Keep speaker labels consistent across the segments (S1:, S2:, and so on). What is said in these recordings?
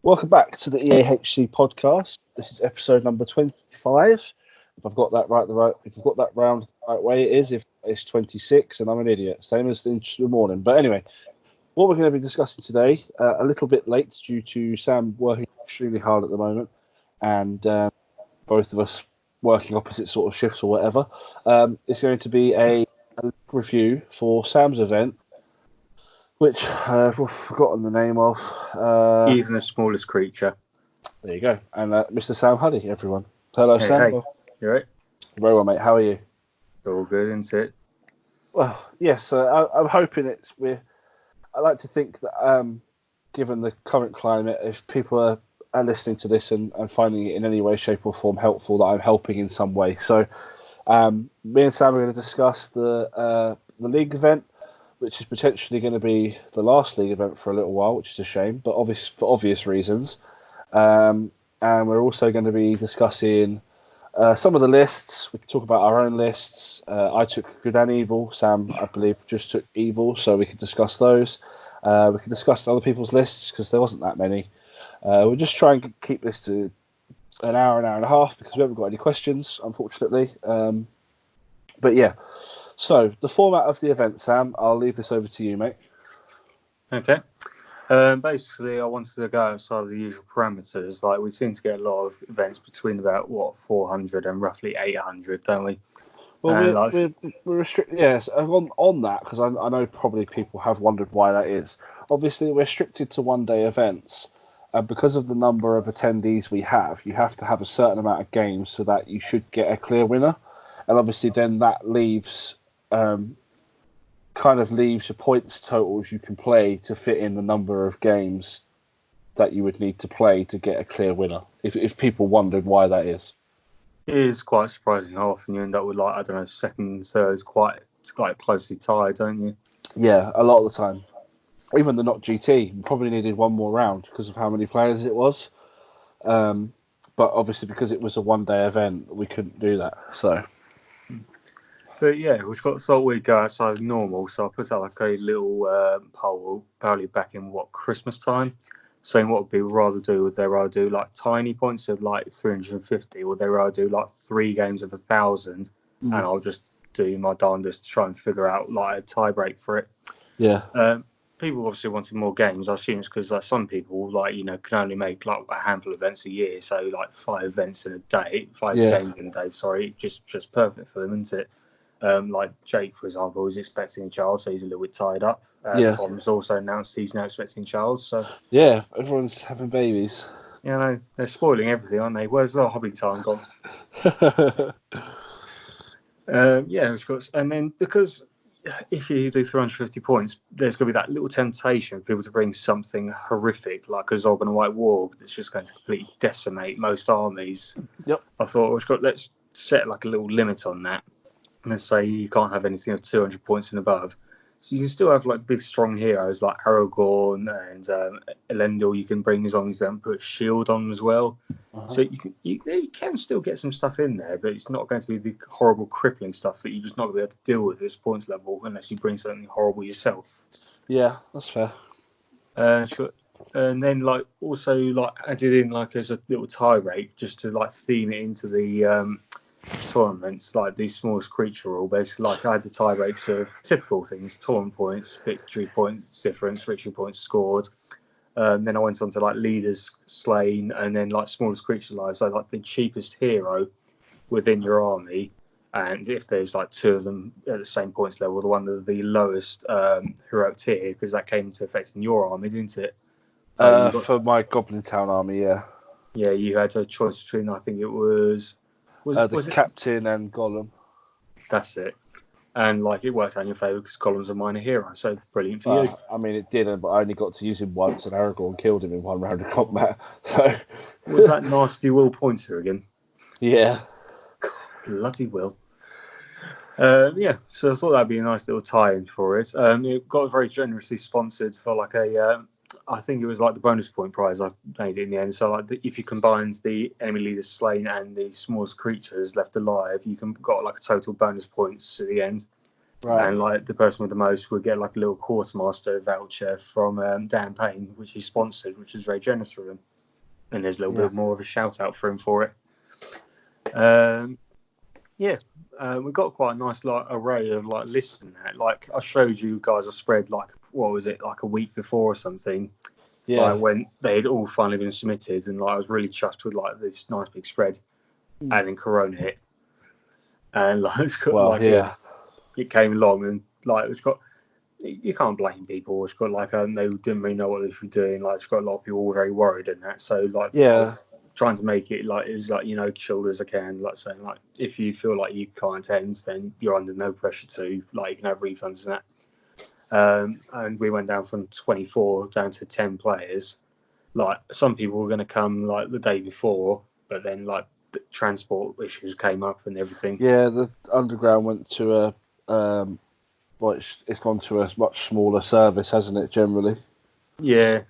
S1: Welcome back to the EAHC podcast. This is episode number 25. If I've got that if I've got that round the right way, it is. If it's 26, and I'm an idiot, same as in the morning. But anyway, what we're going to be discussing today, a little bit late due to Sam working extremely hard at the moment, and both of us working opposite sort of shifts or whatever. It's going to be a review for Sam's event, which I've forgotten the name of.
S2: Even the smallest creature.
S1: There you go. And Mr. Sam Huddy, everyone. Hello, Sam.
S2: Hey. You right?
S1: Very well, mate. How are you?
S2: All good, isn't it?
S1: Well, yes. I'm hoping I like to think that, given the current climate, if people are listening to this and finding it in any way, shape, or form helpful, that I'm helping in some way. So, me and Sam are going to discuss the league event, which is potentially going to be the last league event for a little while, which is a shame, but for obvious reasons. And we're also going to be discussing some of the lists. We can talk about our own lists. I took Good and Evil. Sam, I believe, just took Evil, so we can discuss those. We can discuss other people's lists because there wasn't that many. We'll just try and keep this to an hour and a half because we haven't got any questions, unfortunately. But yeah. So, the format of the event, Sam, I'll leave this over to you, mate.
S2: Okay. Basically, I wanted to go outside of the usual parameters. Like, we seem to get a lot of events between about, 400 and roughly 800, don't we?
S1: Well, we're restricted, yes, on that, because I know probably people have wondered why that is. Obviously, we're restricted to one-day events. Because of the number of attendees we have, you have to have a certain amount of games so that you should get a clear winner. And obviously, then that leaves your points totals you can play to fit in the number of games that you would need to play to get a clear winner. If people wondered why that is,
S2: it is quite surprising how often you end up with second, third is quite closely tied, don't you?
S1: Yeah, a lot of the time. Even the not GT, we probably needed one more round because of how many players it was. But obviously, because it was a one-day event, we couldn't do that. So.
S2: But yeah, thought we'd go outside of normal, so I put out a little poll, probably back in Christmas time, saying what would people rather do. Would they rather do tiny points of 350, or would they rather do 3 games of 1,000? And I'll just do my darndest to try and figure out a tie break for it.
S1: Yeah.
S2: People obviously wanted more games. I assume it's because some people can only make a handful of events a year, so 5 events in a day, 5 games in a day. Sorry, just perfect for them, isn't it? Jake, for example, is expecting a child, so he's a little bit tied up. Tom's also announced he's now expecting a child. So
S1: yeah, everyone's having babies.
S2: Yeah, they're spoiling everything, aren't they? Where's our hobby time gone? And then because if you do 350 points, there's going to be that little temptation for people to bring something horrific like a Zog and a White Warg that's just going to completely decimate most armies.
S1: Yep.
S2: I thought, let's set a little limit on that. Let's say you can't have anything of 200 points and above. So you can still have big, strong heroes like Aragorn and Elendil you can bring as long as they don't put a shield on them as well. Uh-huh. So you can still get some stuff in there, but it's not going to be the horrible, crippling stuff that you're just not going to be able to deal with at this points level unless you bring something horrible yourself.
S1: Yeah, that's fair.
S2: Sure. And then also added in as a little tie break just to theme it into the tournaments, these smallest creature rule. Basically, I had the tie breaks of typical things: tournament points, victory points difference, victory points scored. Then I went on to leaders slain, and then smallest creature lives. So the cheapest hero within your army, and if there's 2 of them at the same points level, the one with the lowest heroic tier, because that came into effect in your army, didn't it?
S1: For my Goblin Town army, yeah.
S2: Yeah, you had a choice between, I think it was
S1: the captain and Gollum.
S2: That's it. And it worked out in your favour because Gollum's a minor hero, so brilliant for you.
S1: I mean, it didn't, but I only got to use him once, and Aragorn killed him in one round of combat. So
S2: was that nasty Will Pointer again?
S1: Yeah.
S2: God, bloody Will. So I thought that'd be a nice little tie-in for it. It got very generously sponsored for I think it was the bonus point prize I made it in the end. So if you combined the enemy leader slain and the smallest creatures left alive, you got a total bonus points at the end. Right. And the person with the most would get a little Quartermaster voucher from Dan Payne, which he sponsored, which is very generous for him. and there's a little bit more of a shout out for him for it. We've got quite a nice array of lists in that. Like I showed you guys a spread what was it, like a week before or something.
S1: Yeah.
S2: When they had all finally been submitted, and I was really chuffed with this nice big spread, and then Corona hit, and it came along, and it's got, you can't blame people. It's got they didn't really know what they should be doing. It's got a lot of people were very worried in that. So I was trying to make it chilled as I can. Saying if you feel like you can't attend, then you're under no pressure to. You can have refunds and that. And we went down from 24 down to 10 players. Some people were going to come the day before, but then the transport issues came up and everything.
S1: Yeah, the underground went to it's gone to a much smaller service, hasn't it? Generally.
S2: Yeah,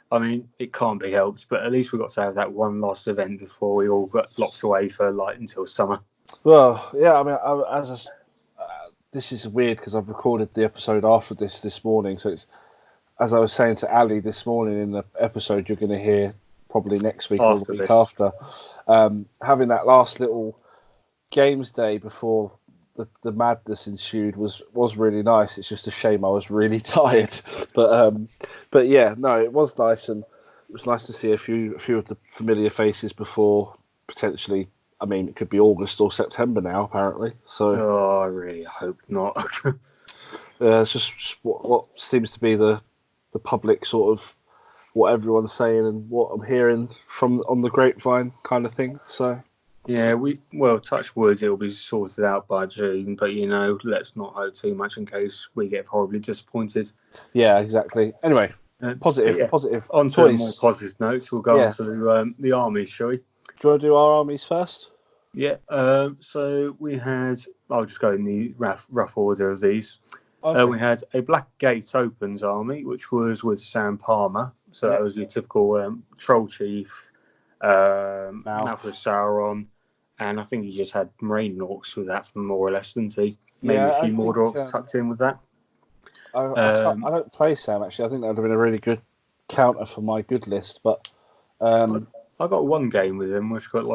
S2: I mean, it can't be helped, but at least we got to have that one last event before we all got locked away for until summer.
S1: Well, yeah, I mean, this is weird because I've recorded the episode after this morning, so it's, as I was saying to Ali this morning in the episode, you're going to hear probably next week or the week after. Having that last little games day before the madness ensued was really nice. It's just a shame I was really tired, but yeah, no, it was nice, and it was nice to see a few of the familiar faces before potentially. I mean, it could be August or September now, apparently. So,
S2: I really hope not.
S1: It's just what seems to be the public sort of what everyone's saying and what I'm hearing from on the grapevine kind of thing. So,
S2: yeah, touch wood, it'll be sorted out by June. But let's not hope too much in case we get horribly disappointed.
S1: Yeah, exactly. Anyway, positive.
S2: On to more positive notes, we'll go on to the armies, shall we?
S1: Do you want to do our armies first?
S2: Yeah. So we had. I'll just go in the rough order of these. Okay. We had a Blackgate Opens army, which was with Sam Palmer. So that was your typical Troll Chief, Mouth of Sauron, and I think he just had Marine Orcs with that, more or less, didn't he? Maybe a few more Orcs tucked in with that.
S1: I don't play Sam, actually. I think that would have been a really good counter for my good list, but.
S2: I got one game with him, which got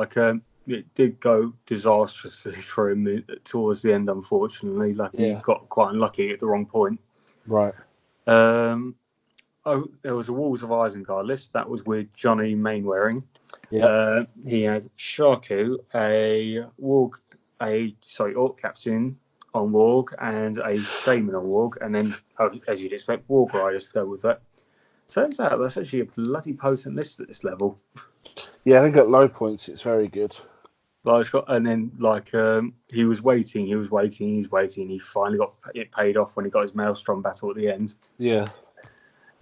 S2: it did go disastrously for him towards the end, unfortunately. He got quite unlucky at the wrong point.
S1: Right.
S2: There was a Walls of Isengard list that was with Johnny Mainwaring.
S1: Yeah.
S2: He had Sharku, Orc Captain on Warg, and a Shaman on Warg, and then, as you'd expect, Warg Riders to go with that. Turns out that's actually a bloody potent list at this level.
S1: Yeah, I think at low points it's very good.
S2: And then he was waiting. He finally got it paid off when he got his Maelstrom battle at the end.
S1: Yeah.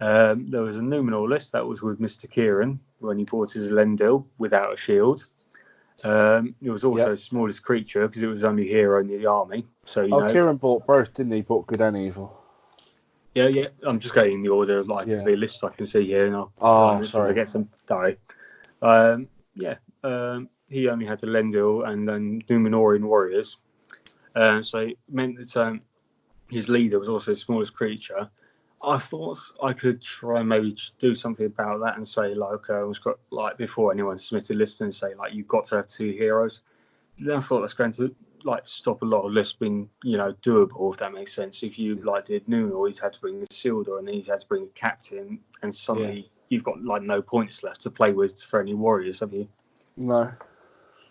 S2: There was a Numenor list that was with Mr. Kieran when he bought his Elendil without a shield. It was also smallest creature because it was only hero in the army. So
S1: Kieran bought both, didn't he? Bought good and evil.
S2: Yeah. I'm just going in the order of the list I can see here. And
S1: sorry.
S2: I get some die. He only had the Elendil and then Numenorian warriors. So it meant that his leader was also the smallest creature. I thought I could try and maybe do something about that and say it's got before anyone submitted a list and say you've got to have two heroes. Then I thought that's going to stop a lot of lists being doable, if that makes sense. If you did Numenor, he'd had to bring the Isildur and then he'd had to bring the captain, and suddenly you've got no points left to play with for any warriors, have you?
S1: No.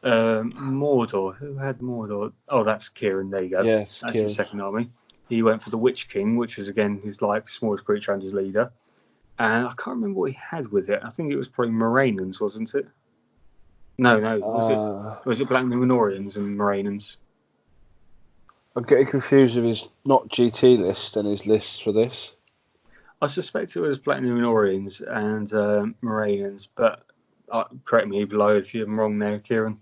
S2: Mordor. Who had Mordor? Oh, that's Kieran. There you go.
S1: Yes,
S2: that's
S1: Kieran.
S2: His second army. He went for the Witch King, which is again his smallest creature and his leader. And I can't remember what he had with it. I think it was probably Morainians, wasn't it? No. Was it Black Numenorians and Morainians?
S1: I'm getting confused with his not GT list and his list for this.
S2: I suspect it was Black Numenorians and Morainians, but correct me below if I'm wrong there, Kieran.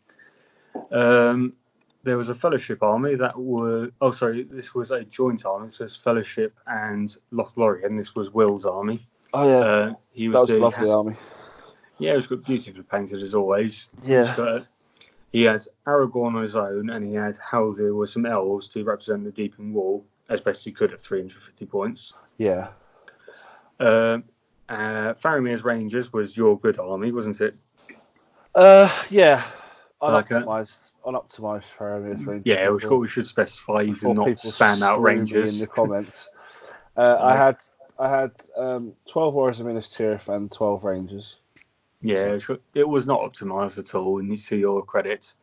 S2: There was a Fellowship army that were... Oh, sorry, this was a joint army, so it's Fellowship and Lothlorien. This was Will's army.
S1: Oh, yeah.
S2: That was
S1: a lovely army.
S2: Yeah, it was beautifully painted as always.
S1: Yeah.
S2: He had Aragorn on his own, and he had Haldir with some elves to represent the Deeping Wall, as best he could at 350 points.
S1: Yeah.
S2: Faramir's Rangers was your good army, wasn't it?
S1: Yeah,
S2: Like,
S1: unoptimized Faramir's Rangers.
S2: yeah, we should specify you do not
S1: people
S2: spam out
S1: slew me
S2: Rangers
S1: in the comments. I had 12 Warriors of Minas Tirith and 12 Rangers.
S2: Yeah, it was not optimized at all, and to your credit.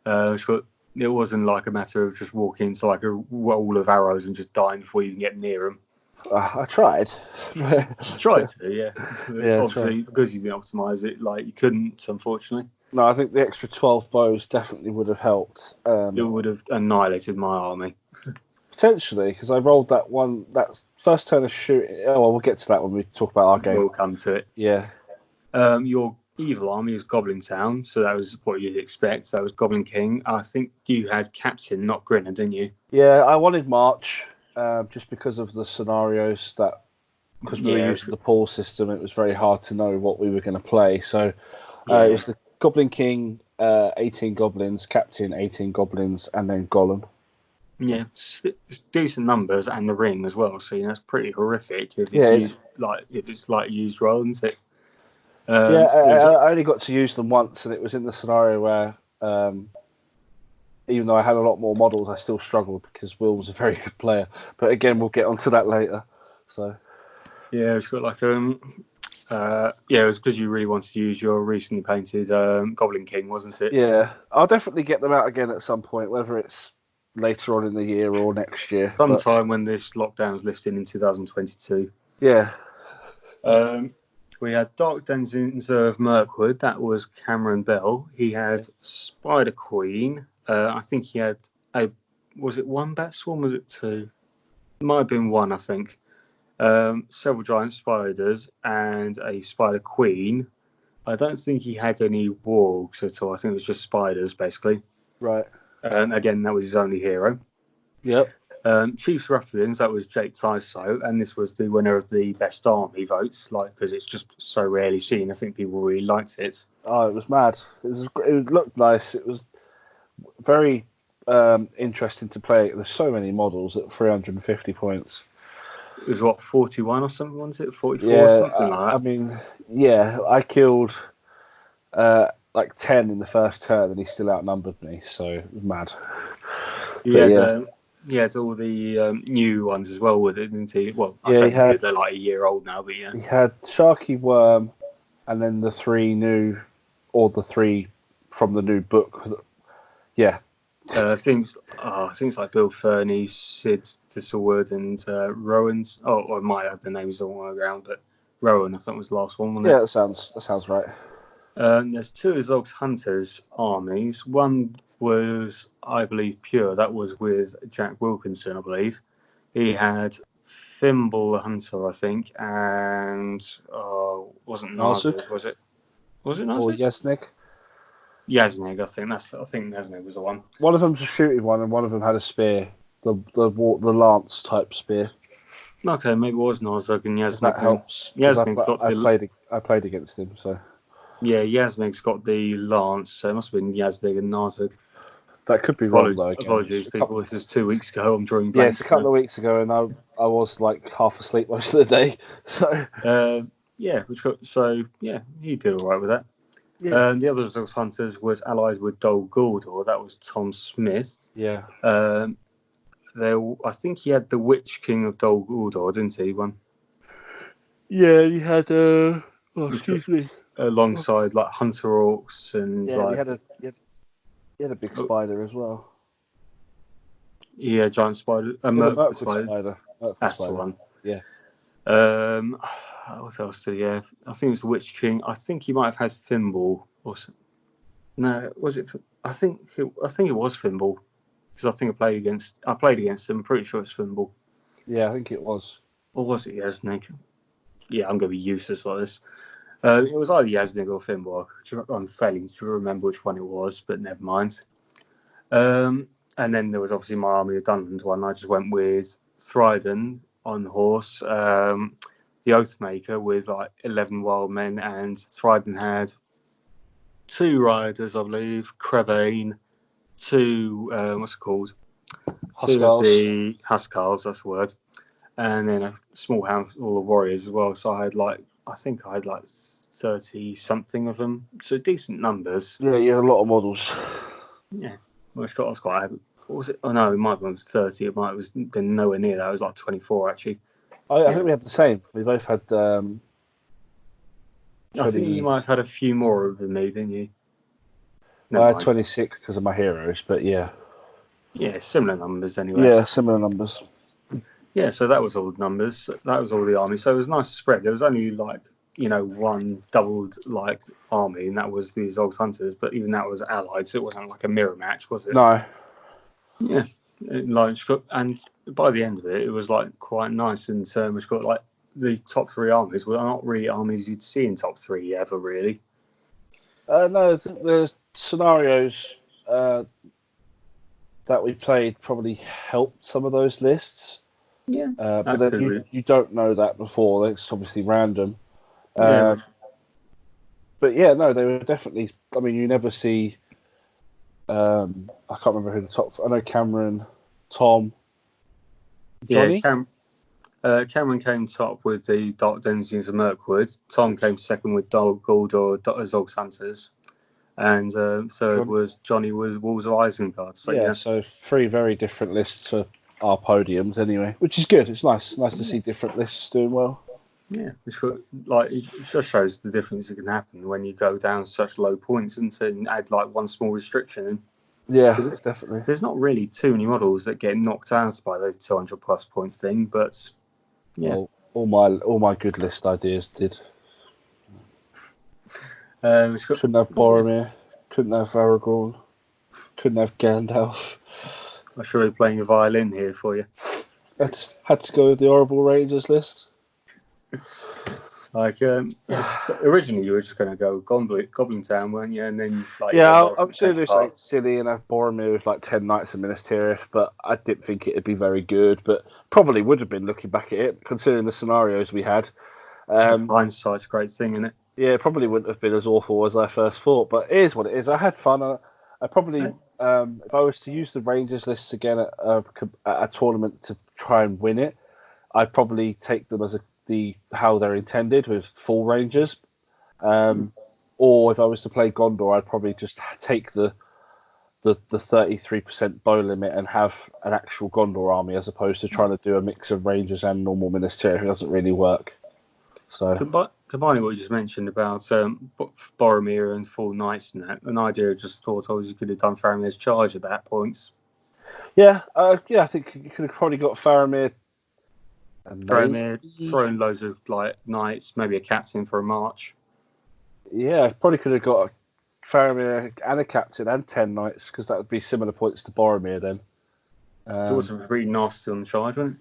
S2: It wasn't like a matter of just walking into like a wall of arrows and just dying before you can get near them.
S1: I tried.
S2: Tried to, yeah.
S1: tried.
S2: Obviously, because you didn't optimize it, like you couldn't, unfortunately.
S1: No, I think the extra 12 bows definitely would have helped.
S2: It would have annihilated my army.
S1: Potentially, because I rolled that first turn of shooting. Oh, well, we'll get to that when we talk about our game.
S2: We'll come to it.
S1: Yeah.
S2: Your evil army is Goblin Town, so that was what you'd expect. That was Goblin King. I think you had Captain, not Grinner, didn't you?
S1: Yeah, I wanted March, just because of the scenarios because we were using the pool system, it was very hard to know what we were going to play. So it was the Goblin King, 18 goblins, Captain, 18 goblins, and then Golem.
S2: Yeah, it's decent numbers and the ring as well. So that's pretty horrific if it's used well, isn't it?
S1: I only got to use them once, and it was in the scenario where, even though I had a lot more models, I still struggled because Will was a very good player. But again, we'll get onto that later. So
S2: yeah, it's got like it was because you really wanted to use your recently painted Goblin King, wasn't it?
S1: Yeah, I'll definitely get them out again at some point, whether it's later on in the year or next year.
S2: Sometime when this lockdown is lifted in 2022.
S1: Yeah.
S2: We had Dark Denizens of Mirkwood. That was Cameron Bell. He had Spider Queen. I think he had was it one Bat Swarm? Was it two? It might have been one, I think. Several giant spiders and a Spider Queen. I don't think he had any wargs at all. I think it was just spiders, basically.
S1: Right.
S2: Again, that was his only hero.
S1: Yep.
S2: Chiefs Ruffians, that was Jake Tyso, and this was the winner of the best army votes, because it's just so rarely seen. I think people really liked it.
S1: Oh, it was mad. It looked nice. It was very interesting to play. There's so many models at 350 points.
S2: It was 41 or something, wasn't it? 44
S1: or
S2: something like that.
S1: I mean, yeah, I killed 10 in the first turn, and he still outnumbered me, so it was mad.
S2: He had all the new ones as well with it, didn't he? Well, they're like a year old now, but yeah.
S1: He had Sharky Worm, and then the three from the new book. Yeah.
S2: Things like Bill Fernie, Sid Thistlewood, and Rowan's. Oh, I might have the names all around, but Rowan, I think, was the last one, wasn't it?
S1: Yeah, that sounds right.
S2: There's two of Zog's Hunters armies. One was, I believe, pure. That was with Jack Wilkinson, I believe. He had Thimble the Hunter, I think, and wasn't Narzuk, was it? Was it Narzuk?
S1: Or Yasnik?
S2: Yasnig, I think Yasnig was the one.
S1: One of them's a shooting one, and one of them had a spear, the lance type spear.
S2: Okay, maybe it was Narzuk and Yasnig.
S1: That helps.
S2: Yasnig's
S1: I played against him, so.
S2: Yeah, Yasnig's got the lance, so it must have been Yasnig and Narzuk.
S1: That could be wrong, though.
S2: Apologies, people. This is 2 weeks ago. I'm drawing
S1: blanks. Yeah, it's a couple of weeks ago, and I was like half asleep most of the day. So he did all right with that. Yeah. The other of those hunters was allied with Dol Guldur. That was Tom Smith. Yeah.
S2: I think he had the Witch King of Dol Guldur, didn't he? One.
S1: Yeah, he had. Excuse me.
S2: Alongside like Hunter Orcs and
S1: he had a big spider as well.
S2: Yeah, giant spider.
S1: Merc spider.
S2: That's the one.
S1: Yeah.
S2: What else did he have? I think it was the Witch King. I think he might have had Thimble or something. No, was it? I think it was Thimble because I think I played against him. I'm pretty sure it's Thimble.
S1: Yeah, I think it was.
S2: Or was it Yasnig? Yeah, I'm going to be useless like this. It was either Yasnig or Thimble. I'm failing to remember which one it was, but never mind. And then there was obviously my Army of Dunland one. I just went with Thryden on horse, the Oathmaker with like 11 wild men, and Thryden had 2 riders, I believe, Crevane, 2, what's it called?
S1: Huskarls.
S2: 2 of the Huskarls, that's the word. And then a small handful of warriors as well. So I had like I think I had like 30 something of them, so decent numbers.
S1: Yeah, you had a lot of models.
S2: Yeah, which I was quite happy. What was it? Oh no, it might have been 30. It might have been nowhere near that. It was like 24 actually.
S1: I think we had the same. We both had.
S2: I think you might have had a few more than me, didn't you?
S1: I had 26 because of my heroes, but yeah.
S2: Yeah, similar numbers anyway.
S1: Yeah, similar numbers.
S2: Yeah, so that was all the numbers. That was all the army. So it was a nice spread. There was only like, one doubled like army, and that was the Zog's Hunters. But even that was allied, so it wasn't like a mirror match, was it?
S1: No.
S2: Yeah, and by the end of it, it was like quite nice. And which got like the top three armies were not really armies you'd see in top three ever, really.
S1: No, the scenarios that we played probably helped some of those lists.
S2: Yeah,
S1: but then you don't know that before. It's obviously random.
S2: Yeah.
S1: But yeah, no, they were definitely. I mean, you never see. I can't remember who the top. I know Cameron, Tom, Johnny.
S2: Yeah, Cameron came top with the Dark Denizens of Mirkwood. Tom came second with Gold or Zog's Hunters. And third was Johnny with Wolves of Isengard. So, yeah,
S1: so 3 very different lists for our podiums anyway, which is good. It's nice to see different lists doing well.
S2: Yeah, it just shows the difference that can happen when you go down such low points and add like one small restriction in.
S1: Yeah, definitely.
S2: There's not really too many models that get knocked out by the 200 plus point thing, but yeah,
S1: all my good list ideas did. Couldn't have Boromir, couldn't have Aragorn, couldn't have Gandalf.
S2: I should be playing a violin here for you.
S1: I just had to go with the Horrible Rangers list.
S2: Like, originally you were just going to go Goblin Town, weren't you? And then, like,
S1: I'm sure there's like silly and have Boromir with like 10 Knights of Minas Tirith, but I didn't think it'd be very good. But probably would have been looking back at it, considering the scenarios we had.
S2: Hindsight's a great thing, isn't it?
S1: Yeah, it probably wouldn't have been as awful as I first thought, but it is what it is. I had fun. I probably, if I was to use the Rangers lists again at a tournament to try and win it, I'd probably take them as how they're intended with full Rangers. Or if I was to play Gondor, I'd probably just take the 33% bow limit and have an actual Gondor army as opposed to trying to do a mix of Rangers and normal Minas Tirith. It doesn't really work. So
S2: combining what you just mentioned about Boromir and full knights and that, an idea I just thought you could have done Faramir's charge at that point.
S1: Yeah, I think you could have probably got Faramir
S2: throwing loads of like knights, maybe a captain for a march.
S1: Yeah, probably could have got a Faramir and a captain and 10 knights because that would be similar points to Boromir then.
S2: It was really nasty on the charge, wasn't it?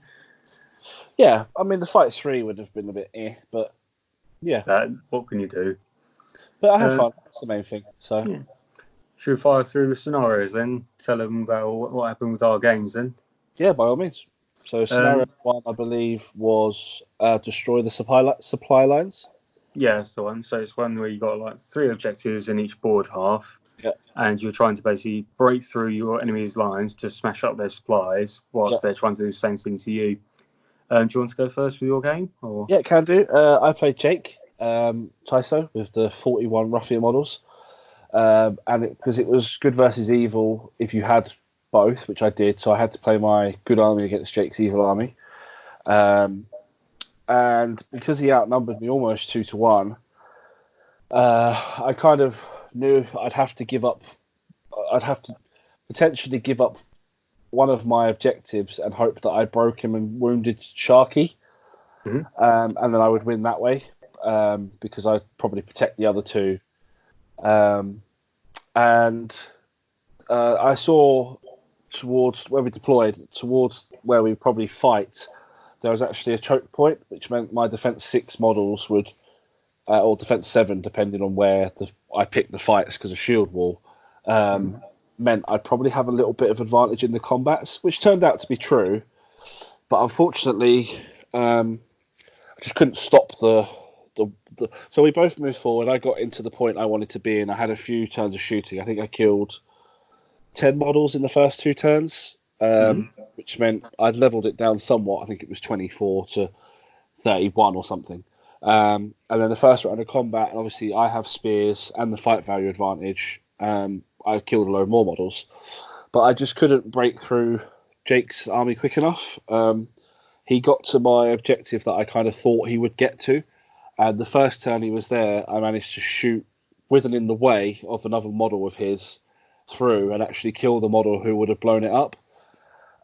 S1: Yeah, I mean the fight 3 would have been a bit but yeah.
S2: What can you do?
S1: But I had fun. That's the main thing. So
S2: yeah. Should we fire through the scenarios then? Tell them about what happened with our games then.
S1: Yeah, by all means. So scenario 1, I believe, was destroy the supply lines.
S2: Yeah, that's the one. So it's one where you got like 3 objectives in each board half.
S1: Yeah.
S2: And you're trying to basically break through your enemy's lines to smash up their supplies whilst they're trying to do the same thing to you. Do you want to go first with your game? Or?
S1: Yeah, can do. I played Jake Tyso with the 41 Ruffian models. And because it was good versus evil if you had both, which I did, so I had to play my good army against Jake's evil army. And because he outnumbered me almost 2-1, I kind of knew I'd have to potentially give up one of my objectives and hope that I broke him and wounded Sharky.
S2: Mm-hmm.
S1: And then I would win that way because I'd probably protect the other 2. And I saw towards where we deployed, towards where we probably fight, there was actually a choke point, which meant my defense 6 models would, or defense 7, depending on where I picked the fights because of shield wall, meant I'd probably have a little bit of advantage in the combats, which turned out to be true. But unfortunately, I just couldn't stop the. So we both moved forward. I got into the point I wanted to be in. I had a few turns of shooting. I think I killed 10 models in the first 2 turns, which meant I'd leveled it down somewhat. I think it was 24 to 31 or something. And then the first round of combat, and obviously I have spears and the fight value advantage. I killed a load more models, but I just couldn't break through Jake's army quick enough. He got to my objective that I kind of thought he would get to, and the first turn he was there, I managed to shoot with and in the way of another model of his through and actually kill the model who would have blown it up.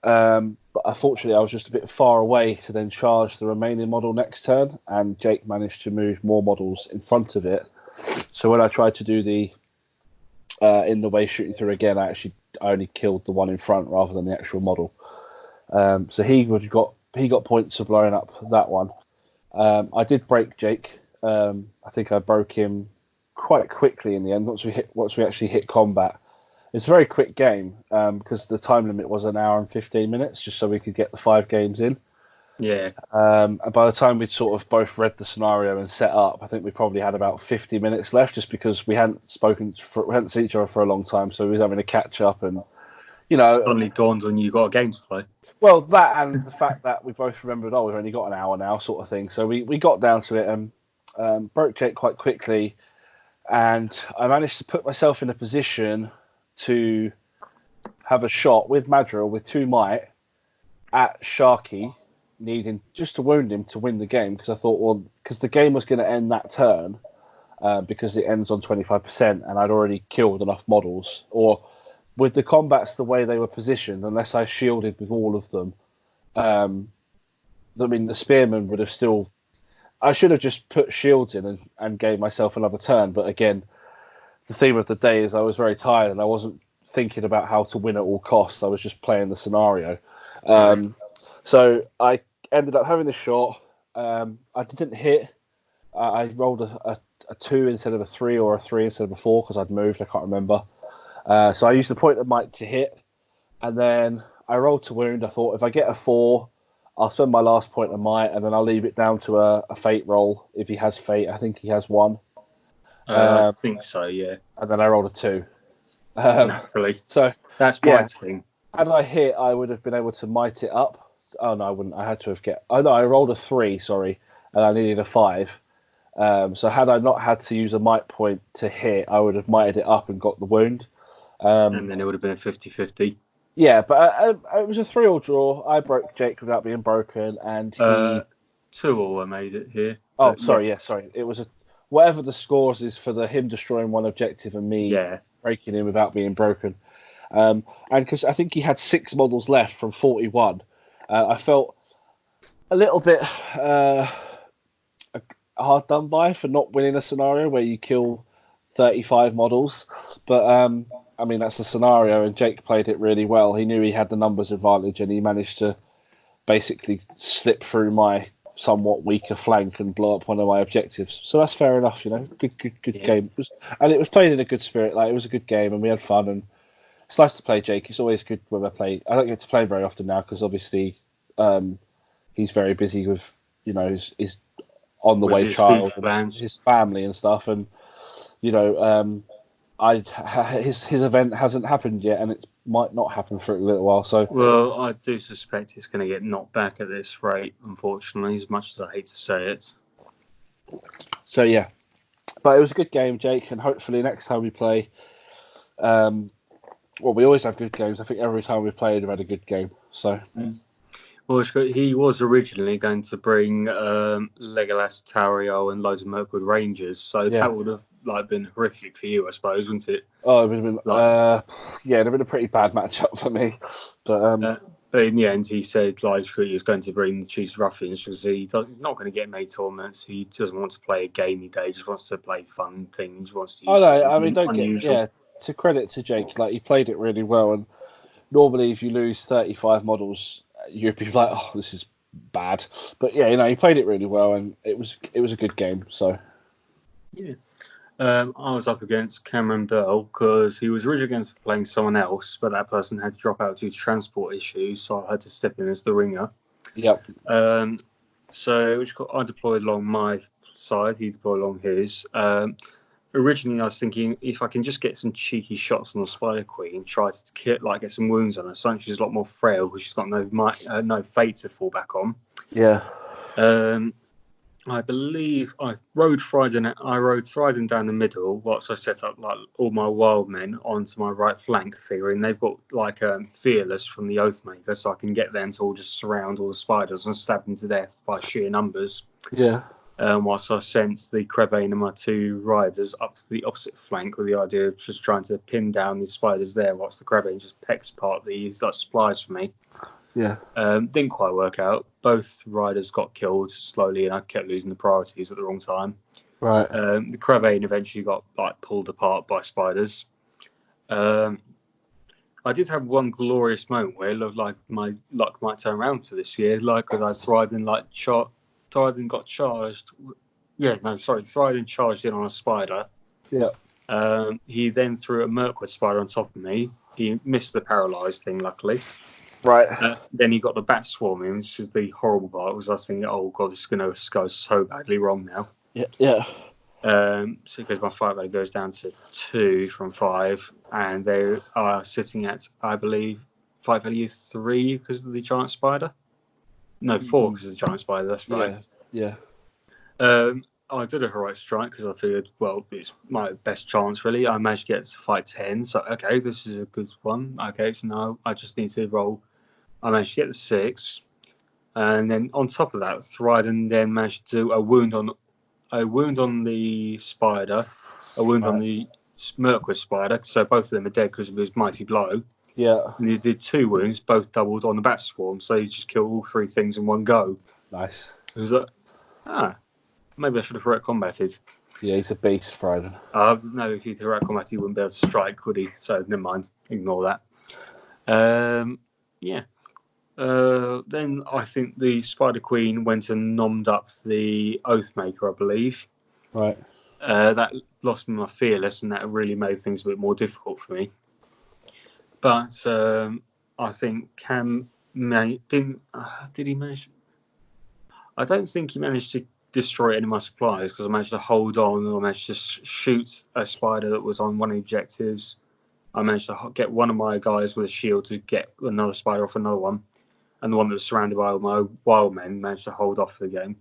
S1: But unfortunately, I was just a bit far away to then charge the remaining model next turn, and Jake managed to move more models in front of it. So when I tried to do the in the way shooting through again, I only killed the one in front rather than the actual model. So he got points for blowing up that one. I did break Jake. I think I broke him quite quickly in the end once we actually hit combat. It's a very quick game because the time limit was 1 hour and 15 minutes, just so we could get the 5 games in.
S2: Yeah.
S1: And by the time we'd sort of both read the scenario and set up, I think we probably had about 50 minutes left, just because we hadn't seen each other for a long time, so we was having to catch up, and
S2: suddenly dawned on you got a game to play.
S1: Well, that and the fact that we both remembered, we've only got an hour now, sort of thing. So we got down to it and broke Jake quite quickly, and I managed to put myself in a position to have a shot with Madrill with 2 might at Sharky, needing just to wound him to win the game, because I thought, because the game was going to end that turn, because it ends on 25%, and I'd already killed enough models, or with the combats the way they were positioned, unless I shielded with all of them, the spearman would have still... I should have just put shields in and gave myself another turn, but again, the theme of the day is I was very tired and I wasn't thinking about how to win at all costs. I was just playing the scenario. So I ended up having the shot. I didn't hit. I rolled a 2 instead of a 3, or a 3 instead of a 4 because I'd moved. I can't remember. So I used the point of might to hit, and then I rolled to wound. I thought if I get a 4, I'll spend my last point of might, and then I'll leave it down to a fate roll if he has fate. I think he has 1.
S2: I think so, yeah.
S1: And then I rolled a 2.
S2: Naturally.
S1: So
S2: that's my thing.
S1: Had I hit, I would have been able to might it up. Oh no, I wouldn't. I had to have I rolled a 3, sorry, and I needed a 5. So had I not had to use a might point to hit, I would have mighted it up and got the wound.
S2: And then it would have been a 50-50.
S1: Yeah, but it was a 3-all draw. I broke Jake without being broken, and he
S2: 2-all I made it here.
S1: Oh, sorry. It was whatever the scores is for him destroying one objective and me breaking him without being broken. And because I think he had 6 models left from 41, I felt a little bit hard done by for not winning a scenario where you kill 35 models. But I mean, that's the scenario, and Jake played it really well. He knew he had the numbers advantage, and he managed to basically slip through my somewhat weaker flank and blow up one of my objectives. So that's fair enough, Good game. It was played in a good spirit. Like, it was a good game, and we had fun, and it's nice to play Jake. It's always good when I play. I don't get to play very often now because obviously he's very busy with his on the way child, and his family and stuff, and his event hasn't happened yet, and it might not happen for a little while. So,
S2: well, I do suspect it's going to get knocked back at this rate, unfortunately, as much as I hate to say it.
S1: So yeah, but it was a good game, Jake, and hopefully next time we play, we always have good games. I think every time we've played, we've had a good game. So.
S2: Well, he was originally going to bring Legolas, Tario, and loads of Mirkwood Rangers, so that would have been horrific for you, I suppose, wouldn't it? Oh, it would have been. It'd have been a pretty bad matchup for me.
S1: But
S2: in the end, he said he was going to bring the Chiefs Ruffians because he's not going to get many tournaments. He doesn't want to play a gamey day. He just wants to play fun things. Wants to use
S1: don't unusual. Get to credit to Jake, he played it really well. And normally, if you lose 35 models, you'd be like, "Oh, this is bad." But he played it really well, and it was a good game. So
S2: yeah, I was up against Cameron Bell because he was originally against playing someone else, but that person had to drop out due to transport issues, so I had to step in as the ringer.
S1: Yep.
S2: So I deployed along my side, he deployed along his. Originally, I was thinking if I can just get some cheeky shots on the Spider Queen, try to get some wounds on her. So she's a lot more frail because she's got no fate to fall back on.
S1: Yeah.
S2: I believe I rode Thriden down the middle whilst I set up like all my wild men onto my right flank, figuring they've got like Fearless from the Oathmaker, so I can get them to all just surround all the spiders and stab them to death by sheer numbers.
S1: Yeah.
S2: Whilst I sent the Krebane and my 2 riders up to the opposite flank with the idea of just trying to pin down the spiders there, whilst the Krebane just pecks apart the supplies for me.
S1: Yeah.
S2: Didn't quite work out. Both riders got killed slowly, and I kept losing the priorities at the wrong time.
S1: Right.
S2: The Krebane eventually got like pulled apart by spiders. I did have one glorious moment where it looked like my luck might turn around for this year, like because I Thriden got charged. Thriden charged in on a spider.
S1: Yeah.
S2: He then threw a Mirkwood spider on top of me. He missed the paralysed thing, luckily.
S1: Right.
S2: Then he got the bat swarming, which is the horrible part. Was I was thinking, oh god, this is going to go so badly wrong now.
S1: Yeah. Yeah.
S2: So because my fight value goes down to 2 from 5, and they are sitting at, I believe, fight value 3 because of the giant spider. No, 4 because of the giant spider. That's right.
S1: Yeah.
S2: I did a heroic strike because I figured, well, it's my best chance really. I managed to get to fight 10, so okay, this is a good one. Okay, so now I just need to roll. I managed to get the 6, and then on top of that, Thriden then managed to do a wound on the spider, a wound on the Mirkwood spider. So both of them are dead because of his mighty blow.
S1: Yeah.
S2: And he did 2 wounds, both doubled on the bat swarm. So he just killed all 3 things in one go.
S1: Nice.
S2: It was like, maybe I should have heroic combated.
S1: Yeah, he's a beast, Thriden.
S2: No, if he'd heroic combat, he wouldn't be able to strike, would he? So never mind, ignore that. Then I think the Spider Queen went and nommed up the Oathmaker, I believe.
S1: Right.
S2: That lost me my Fearless, and that really made things a bit more difficult for me. But I think Cam did he manage? I don't think he managed to destroy any of my supplies because I managed to hold on, and I managed to shoot a spider that was on one of the objectives. I managed to get one of my guys with a shield to get another spider off another one, and the one that was surrounded by my wild men managed to hold off the game.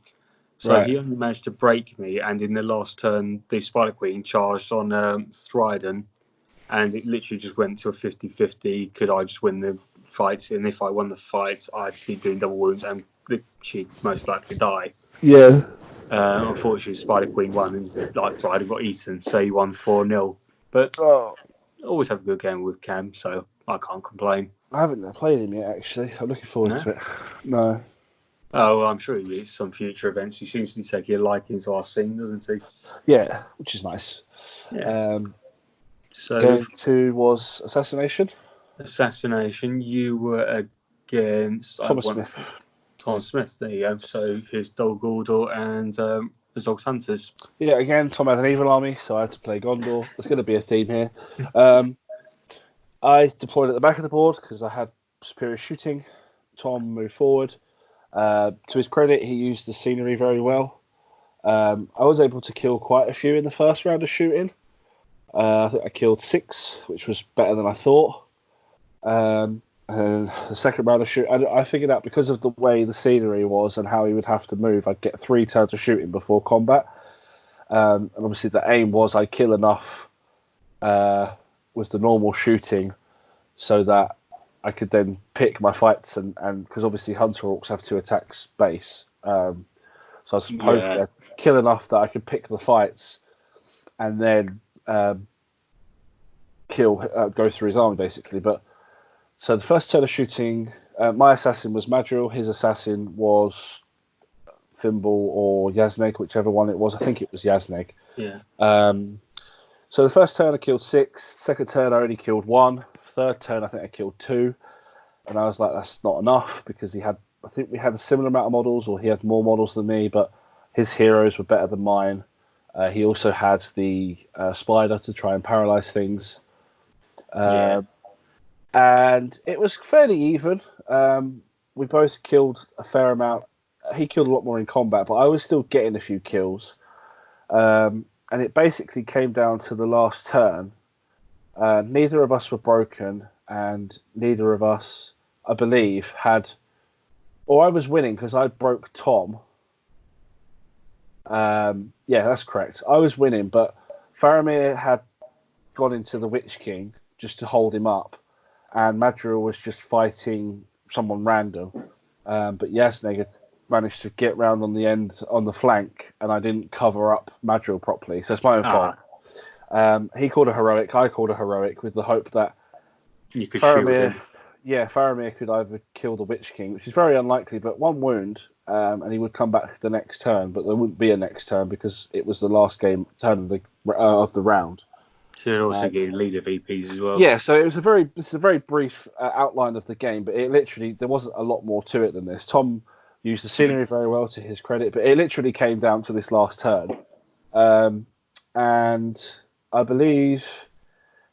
S2: So he only managed to break me, and in the last turn, the Spider Queen charged on Thriden, and it literally just went to a 50-50. Could I just win the fight? And if I won the fight, I'd be doing double wounds, and she'd most likely die.
S1: Yeah.
S2: Unfortunately, Spider Queen won, and Thriden got eaten, so he won 4-0. But always have a good game with Cam, so I can't complain.
S1: I haven't played him yet, actually. I'm looking forward to it. No.
S2: Oh, well, I'm sure he'll be at some future events. He seems to be taking a liking to our scene, doesn't he?
S1: Yeah, which is nice.
S2: Yeah. So
S1: game 2 was Assassination.
S2: You were against
S1: Thomas Smith.
S2: Thomas Smith, there you go. So his Dol Guldur and the Zog's Hunters.
S1: Yeah, again, Tom had an evil army, so I had to play Gondor. There's going to be a theme here. I deployed at the back of the board because I had superior shooting. Tom moved forward. To his credit, he used the scenery very well. I was able to kill quite a few in the first round of shooting. I think I killed 6, which was better than I thought. And the second round of shooting, I figured out because of the way the scenery was and how he would have to move, I'd get 3 turns of shooting before combat. And obviously the aim was I'd kill enough with the normal shooting so that I could then pick my fights, and because obviously Hunter Orcs have to attack space. So I was supposed to kill enough that I could pick the fights and then go through his army, basically. But so the first turn of shooting, my assassin was Madril, his assassin was Thimble or Yazneg, whichever one it was. I think it was Yazneg.
S2: Yeah.
S1: So the first turn I killed 6, second turn I only killed 1, third turn I think I killed 2, and I was like, that's not enough, because I think we had a similar amount of models, or he had more models than me, but his heroes were better than mine. He also had the spider to try and paralyze things. And it was fairly even. We both killed a fair amount. He killed a lot more in combat, but I was still getting a few kills. And it basically came down to the last turn. Neither of us were broken, and neither of us, I believe, had... Or I was winning because I broke Tom. Yeah, that's correct. I was winning, but Faramir had gone into the Witch King just to hold him up, and Madriel was just fighting someone random. But Yasneg had managed to get round on the end on the flank, and I didn't cover up Madriel properly, so it's my own fault. He called a heroic, I called a heroic with the hope that
S2: you could shield him.
S1: Yeah, Faramir could either kill the Witch King, which is very unlikely, but one wound, and he would come back the next turn, but there wouldn't be a next turn because it was the last turn of the round.
S2: Should also get leader VPs as well.
S1: Yeah, so this is a very brief outline of the game, but it literally, there wasn't a lot more to it than this. Tom used the scenery very well to his credit, but it literally came down to this last turn. And I believe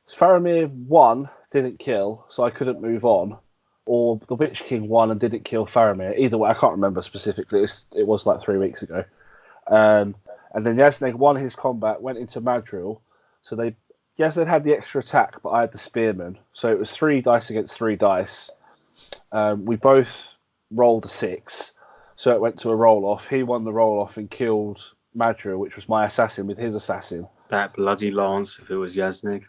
S1: Faramir won, didn't kill, so I couldn't move on, or the Witch King won and didn't kill Faramir. Either way, I can't remember specifically. It was like 3 weeks ago. And then Yasneg won his combat, went into Madriel. So Yasneg had the extra attack, but I had the Spearman. So it was 3 dice against 3 dice. We both rolled a 6. So it went to a roll-off. He won the roll-off and killed Madriel, which was my assassin with his assassin.
S2: That bloody lance, if it was Yasneg.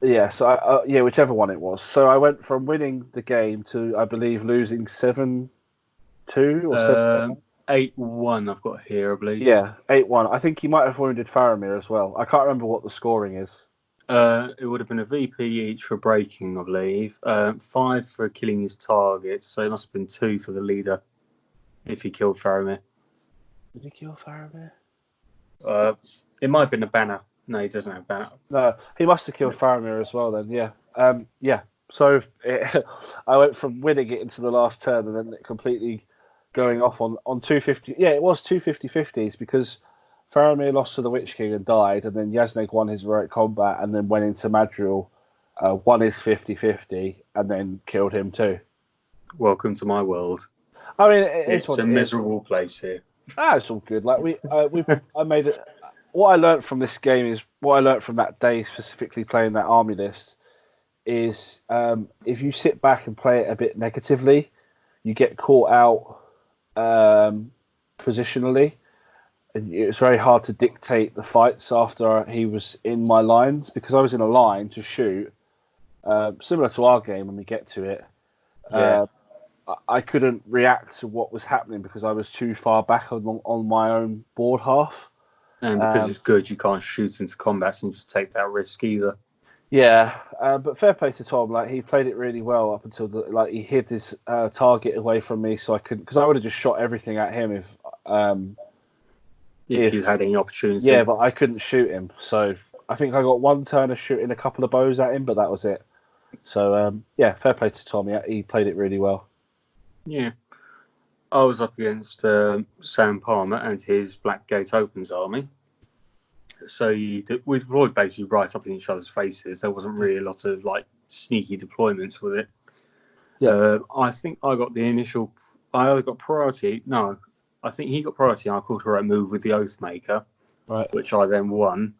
S1: Yeah, so whichever one it was. So I went from winning the game to, I believe, losing 7-2 or
S2: 8-1. I've got here, I believe.
S1: Yeah, 8-1. I think he might have wounded Faramir as well. I can't remember what the scoring is.
S2: It would have been a VP each for breaking, I believe. 5 for killing his targets, so it must have been 2 for the leader if he killed Faramir.
S1: Did he kill Faramir?
S2: It might have been a banner. No, he doesn't have a banner. No,
S1: he must have killed Faramir as well then, yeah. Yeah, so I went from winning it into the last turn and then completely going off on 250. Yeah, it was 250-50s because Faramir lost to the Witch King and died, and then Yasneg won his heroic combat and then went into Madriel, won his 50-50, and then killed him too.
S2: Welcome to my world.
S1: I mean,
S2: it's a miserable place here.
S1: It's all good. Like I made it. What I learned from this game is what I learned from that day, specifically playing that army list, is if you sit back and play it a bit negatively, you get caught out positionally, and it's very hard to dictate the fights after he was in my lines because I was in a line to shoot, similar to our game when we get to it.
S2: Yeah.
S1: I couldn't react to what was happening because I was too far back on my own board half.
S2: And because it's good, you can't shoot into combats and just take that risk either.
S1: Yeah, but fair play to Tom. Like he played it really well up until he hid his target away from me, so I couldn't. Because I would have just shot everything at him
S2: if you had any opportunity.
S1: Yeah, but I couldn't shoot him, so I think I got one turn of shooting a couple of bows at him, but that was it. So yeah, fair play to Tom. He played it really well.
S2: Yeah. I was up against Sam Palmer and his Blackgate Opens army. So we deployed basically right up in each other's faces. There wasn't really a lot of sneaky deployments with it.
S1: Yeah.
S2: I think I got the initial. I either got priority. No, I think he got priority. And I called her a move with the Oathmaker,
S1: right?
S2: Which I then won.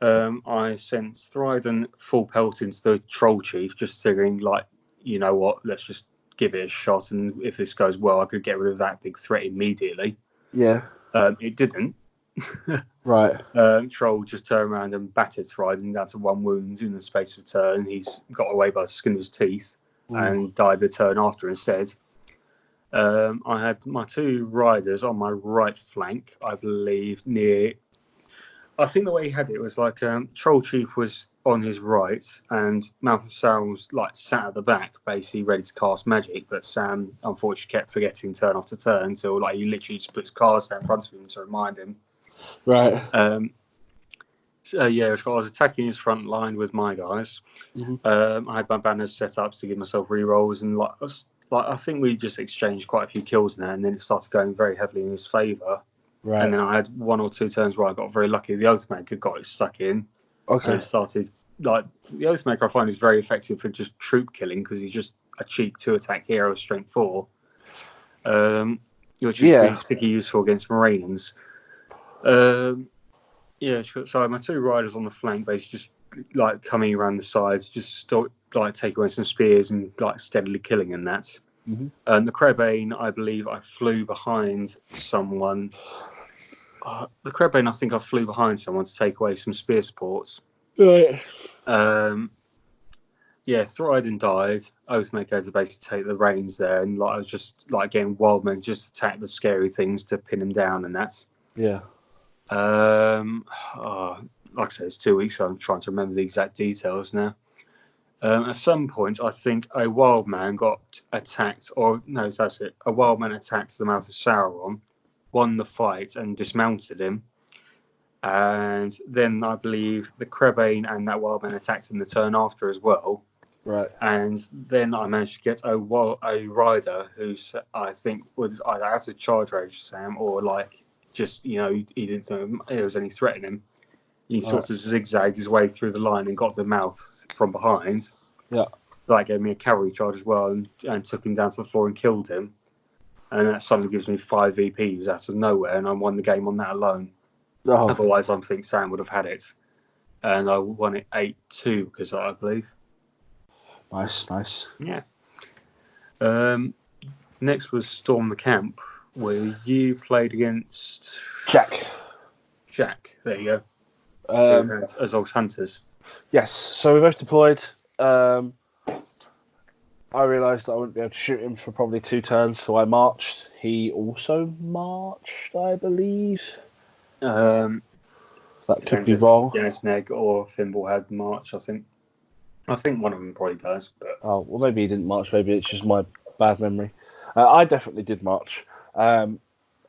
S2: I sent Thryden full pelt into the Troll Chief, just figuring you know what, let's just give it a shot, and if this goes well, I could get rid of that big threat immediately.
S1: Yeah.
S2: It didn't.
S1: Right.
S2: Troll just turned around and battered Thryden down to 1 wound in the space of a turn. He's got away by the skin of his teeth and died the turn after instead. I had my 2 riders on my right flank, I believe, near. I think the way he had it was Troll Chief was on his right, and Mouth of Sauron was sat at the back, basically ready to cast magic. But Sam unfortunately kept forgetting turn after turn until he literally just put his cards down in front of him to remind him.
S1: Right.
S2: So yeah, I was attacking his front line with my guys.
S1: Mm-hmm.
S2: I had my banners set up to give myself rerolls, and I think we just exchanged quite a few kills now, and then it started going very heavily in his favour.
S1: Right.
S2: And then I had 1 or 2 turns where I got very lucky. The Oathmaker got it stuck in.
S1: Okay.
S2: And it started the Oathmaker I find is very effective for just troop killing because he's just a cheap 2-attack hero of strength 4. Which is particularly useful against Moranans. Yeah, so I had my 2 riders on the flank, basically just coming around the sides, just taking away some spears and steadily killing and that.
S1: Mm-hmm.
S2: And the Crebane, I believe I flew behind someone. The Crabane, I think I flew behind someone to take away some spear supports.
S1: Right.
S2: Thryden died. Oathmaker had to basically take the reins there, and I was just getting Wildman just attack the scary things to pin him down, and that's.
S1: Yeah.
S2: Like I said, it's 2 weeks, so I'm trying to remember the exact details now. At some point, I think a wild man got attacked, or no, that's it. A wild man attacked the mouth of Sauron, won the fight, and dismounted him. And then I believe the Crabane and that wild man attacked in the turn after as well.
S1: Right.
S2: And then I managed to get a rider who's, I think, was either out of charge rage Sam or just, he didn't think it was any threatening him. He sort of zigzagged his way through the line and got the mouth from behind.
S1: Yeah.
S2: That gave me a cavalry charge as well and took him down to the floor and killed him. And that suddenly gives me 5 VPs out of nowhere, and I won the game on that alone.
S1: Oh.
S2: Otherwise, I think Sam would have had it. And I won it 8-2 because I believe.
S1: Nice.
S2: Yeah. Next was Storm the Camp, where you played against
S1: Jack.
S2: There you go. As Ogs Hunters.
S1: Yes. So we both deployed. I realised that I wouldn't be able to shoot him for probably 2 turns, so I marched. He also marched, I believe. That could be wrong.
S2: Sneg or Thimble had march, I think. I think one of them probably does. But
S1: Maybe he didn't march. Maybe it's just my bad memory. I definitely did march. And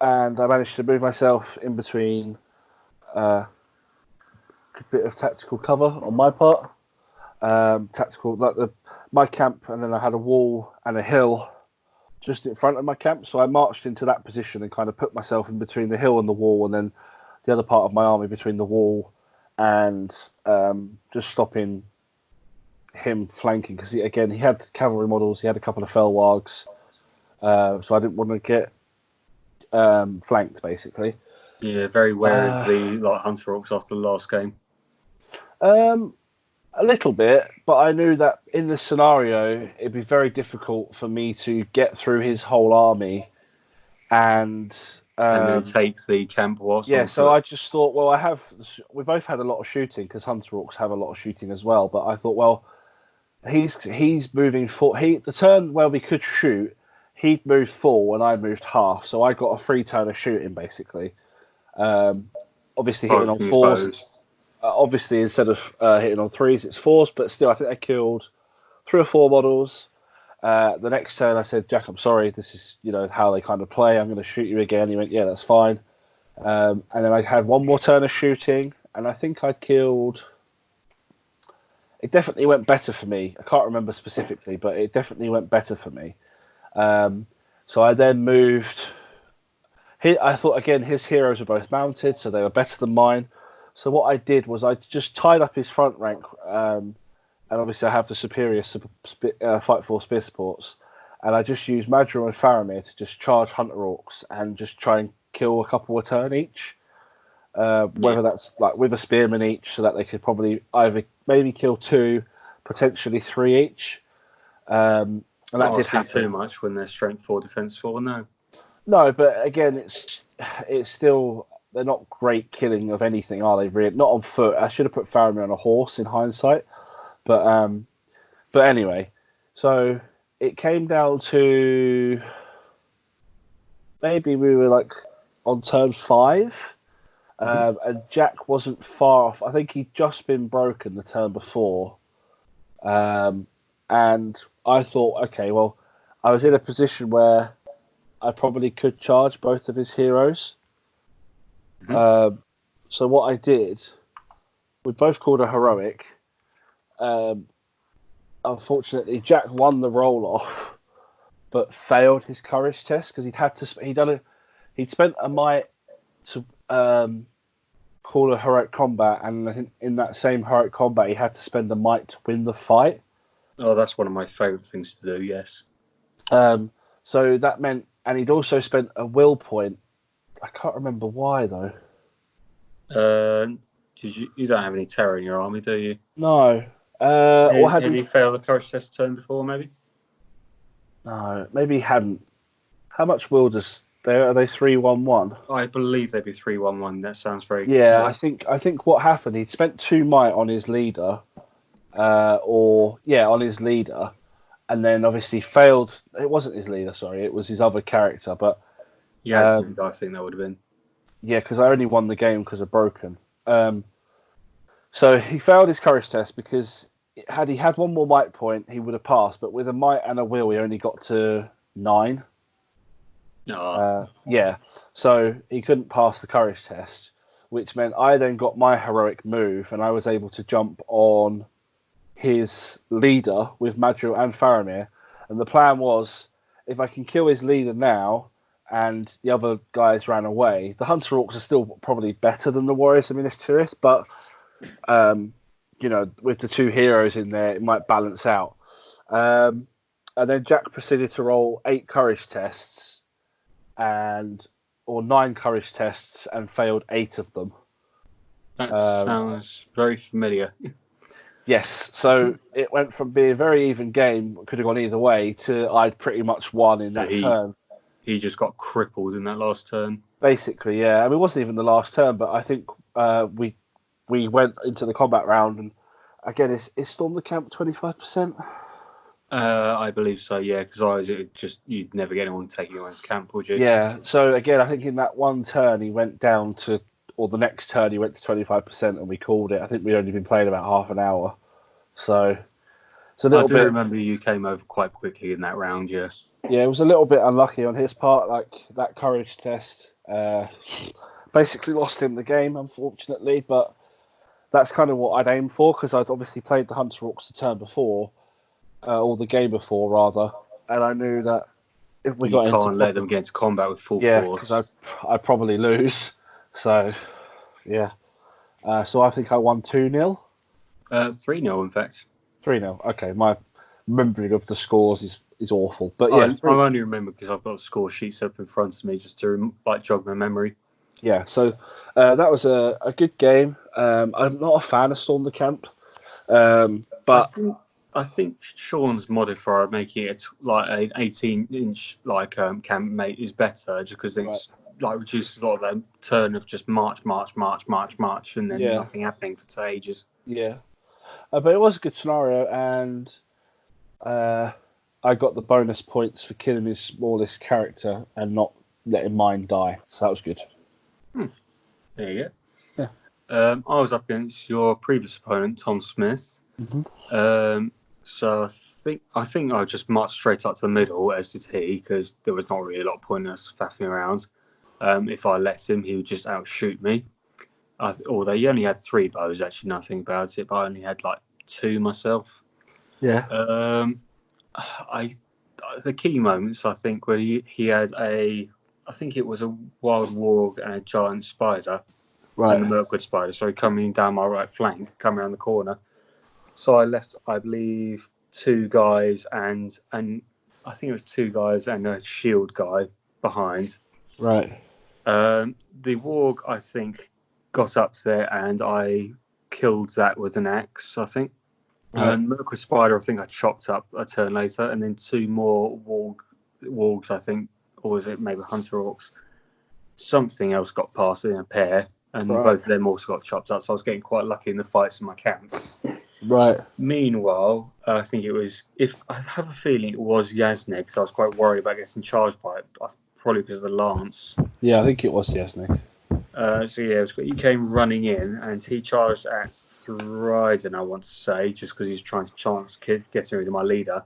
S1: I managed to move myself in between a bit of tactical cover on my part. My camp, and then I had a wall and a hill just in front of my camp. So I marched into that position and kind of put myself in between the hill and the wall, and then the other part of my army between the wall and just stopping him flanking, because he had cavalry models, he had a couple of fell wargs, so I didn't want to get flanked basically.
S2: Yeah, very wary of the Hunter Orcs after the last game.
S1: A little bit, but I knew that in this scenario it'd be very difficult for me to get through his whole army and
S2: then take the camp whilst.
S1: Yeah, so I just thought, well, we both had a lot of shooting because Hunter Orcs have a lot of shooting as well. But I thought, well, he's moving forward. The turn where we could shoot, he'd moved full and I moved half, so I got a free turn of shooting basically. Obviously hitting on 4s. Obviously, instead of hitting on 3s, it's 4s. But still, I think I killed 3 or 4 models. The next turn, I said, Jack, I'm sorry. This is, how they kind of play. I'm going to shoot you again. He went, yeah, that's fine. And then I had one more turn of shooting, and I think I killed. It definitely went better for me. I can't remember specifically, but it definitely went better for me. So I then moved. I thought, again, his heroes were both mounted, so they were better than mine. So what I did was I just tied up his front rank, and obviously I have the superior Fight Force spear supports, and I just used Madra and Faramir to just charge Hunter Orcs and just try and kill a couple a turn each. Whether that's with a spearman each, so that they could probably maybe kill 2, potentially 3 each. And that did happen.
S2: Too much when they're strength 4, defense 4.
S1: No, but again, it's still. They're not great killing of anything, are they? Really, not on foot. I should have put Faramir on a horse in hindsight, but anyway. So it came down to maybe we were on turn 5, and Jack wasn't far off. I think he'd just been broken the turn before, and I thought, okay, well, I was in a position where I probably could charge both of his heroes. So what I did, we both called a heroic. Unfortunately, Jack won the roll off, but failed his courage test because he'd spent a might to call a heroic combat, and I think in that same heroic combat he had to spend a might to win the fight.
S2: Oh, that's one of my favourite things to do. Yes.
S1: So that meant, and he'd also spent a will point. I can't remember why though.
S2: You don't have any terror in your army, do you?
S1: No.
S2: Had he failed the courage test turn before, maybe?
S1: No, maybe he hadn't. How much will does Are they 3-1-1?
S2: I believe they'd be 3-1-1. That sounds very.
S1: Yeah, I think what happened, he'd spent 2 might on his leader, on his leader, and then obviously failed. It wasn't his leader, sorry, it was his other character. But
S2: I think that would have been.
S1: Yeah, because I only won the game because of broken. So he failed his courage test because had he had one more might point, he would have passed. But with a might and a will, he only got to 9. Yeah, so he couldn't pass the courage test, which meant I then got my heroic move, and I was able to jump on his leader with Madril and Faramir. And the plan was, if I can kill his leader now, and the other guys ran away, the Hunter Orcs are still probably better than the Warriors of Minas Tirith, but with the 2 heroes in there, it might balance out. And then Jack proceeded to roll 8 courage tests, or 9 courage tests, and failed 8 of them.
S2: That sounds very familiar.
S1: Yes, so it went from being a very even game, could have gone either way, to I'd pretty much won in that turn.
S2: He just got crippled in that last turn.
S1: Basically, yeah. I mean, it wasn't even the last turn, but I think we went into the combat round, and again, is Storm the Camp 25%?
S2: I believe so, yeah, because you'd never get anyone to take anyone's camp, would you?
S1: Yeah, so again, I think in that one turn, he went down to, or the next turn, he went to 25%, and we called it. I think we'd only been playing about half an hour. So it's a little bit.
S2: I do remember you came over quite quickly in that round, yeah.
S1: Yeah, it was a little bit unlucky on his part, like that courage test. Basically lost him the game, unfortunately, but that's kind of what I'd aimed for, because I'd obviously played the Hunter Orcs the turn before, or the game before, rather, and I knew that if we got into... You
S2: can't let them get into combat with full force.
S1: Yeah, because I'd probably lose. So, yeah. So I think I won 2-0?
S2: 3-0, in fact.
S1: 3-0, okay. My remembering of the scores is awful. But yeah,
S2: I only remember because I've got score sheets up in front of me just to jog my memory.
S1: Yeah, so that was a good game. I'm not a fan of Storm the Camp, but
S2: I think Sean's modifier making it like an 18-inch camp mate is better, just because it's reduces a lot of that turn of just march, and then nothing happening for ages.
S1: Yeah, but it was a good scenario, and I got the bonus points for killing his smallest character and not letting mine die, so that was good.
S2: There you go. Yeah. I was up against your previous opponent, Tom Smith.
S1: Mm-hmm.
S2: So I think I just marched straight up to the middle, as did he, because there was not really a lot of point in us faffing around. If I let him, he would just outshoot me. Although he only had 3 bows, actually, nothing about it, but I only had 2 myself.
S1: Yeah.
S2: The key moments, I think, where he had I think it was a wild warg and a giant spider,
S1: right,
S2: and the Mirkwood spider, sorry, coming down my right flank, coming around the corner. So I left, I believe, 2 guys and I think it was 2 guys and a shield guy behind.
S1: Right.
S2: The warg, I think, got up there and I killed that with an axe, I think. And Mirkwood spider, I think I chopped up a turn later, and then 2 more wargs, I think, or was it maybe Hunter Orcs? Something else got past in a pair, and both of them also got chopped up. So I was getting quite lucky in the fights in my camp.
S1: Right.
S2: Meanwhile, I think it was. I have a feeling it was Yasnik, because I was quite worried about getting charged by it. Probably because of the lance.
S1: Yeah, I think it was Yasnik.
S2: He came running in and he charged at Thryden, I want to say, just because he's trying to getting rid of my leader.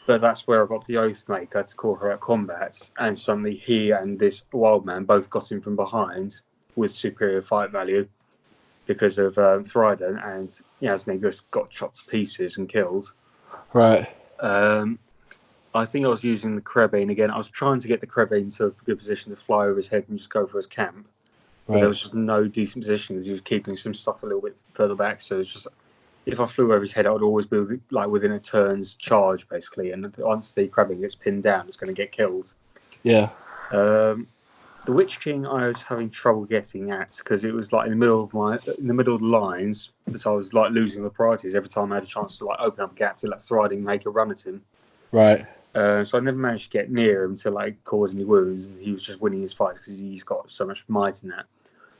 S2: But that's where I got the Oathmaker to call her out combat, and suddenly he and this wild man both got in from behind with superior fight value because of Thryden, and Yasnik just got chopped to pieces and killed.
S1: Right.
S2: I think I was using the Krebane again. I was trying to get the Krebane to a good position to fly over his head and just go for his camp. But there was just no decent position because he was keeping some stuff a little bit further back. So it's just, if I flew over his head, I would always be within a turn's charge, basically. And once the Krebane gets pinned down, it's going to get killed.
S1: Yeah.
S2: The Witch King I was having trouble getting at because it was in the middle of the lines, so I was losing the priorities every time I had a chance to open up a gap to let Thryden make a run at him.
S1: Right.
S2: So I never managed to get near him to like cause any wounds, and he was just winning his fights because he's got so much might in that.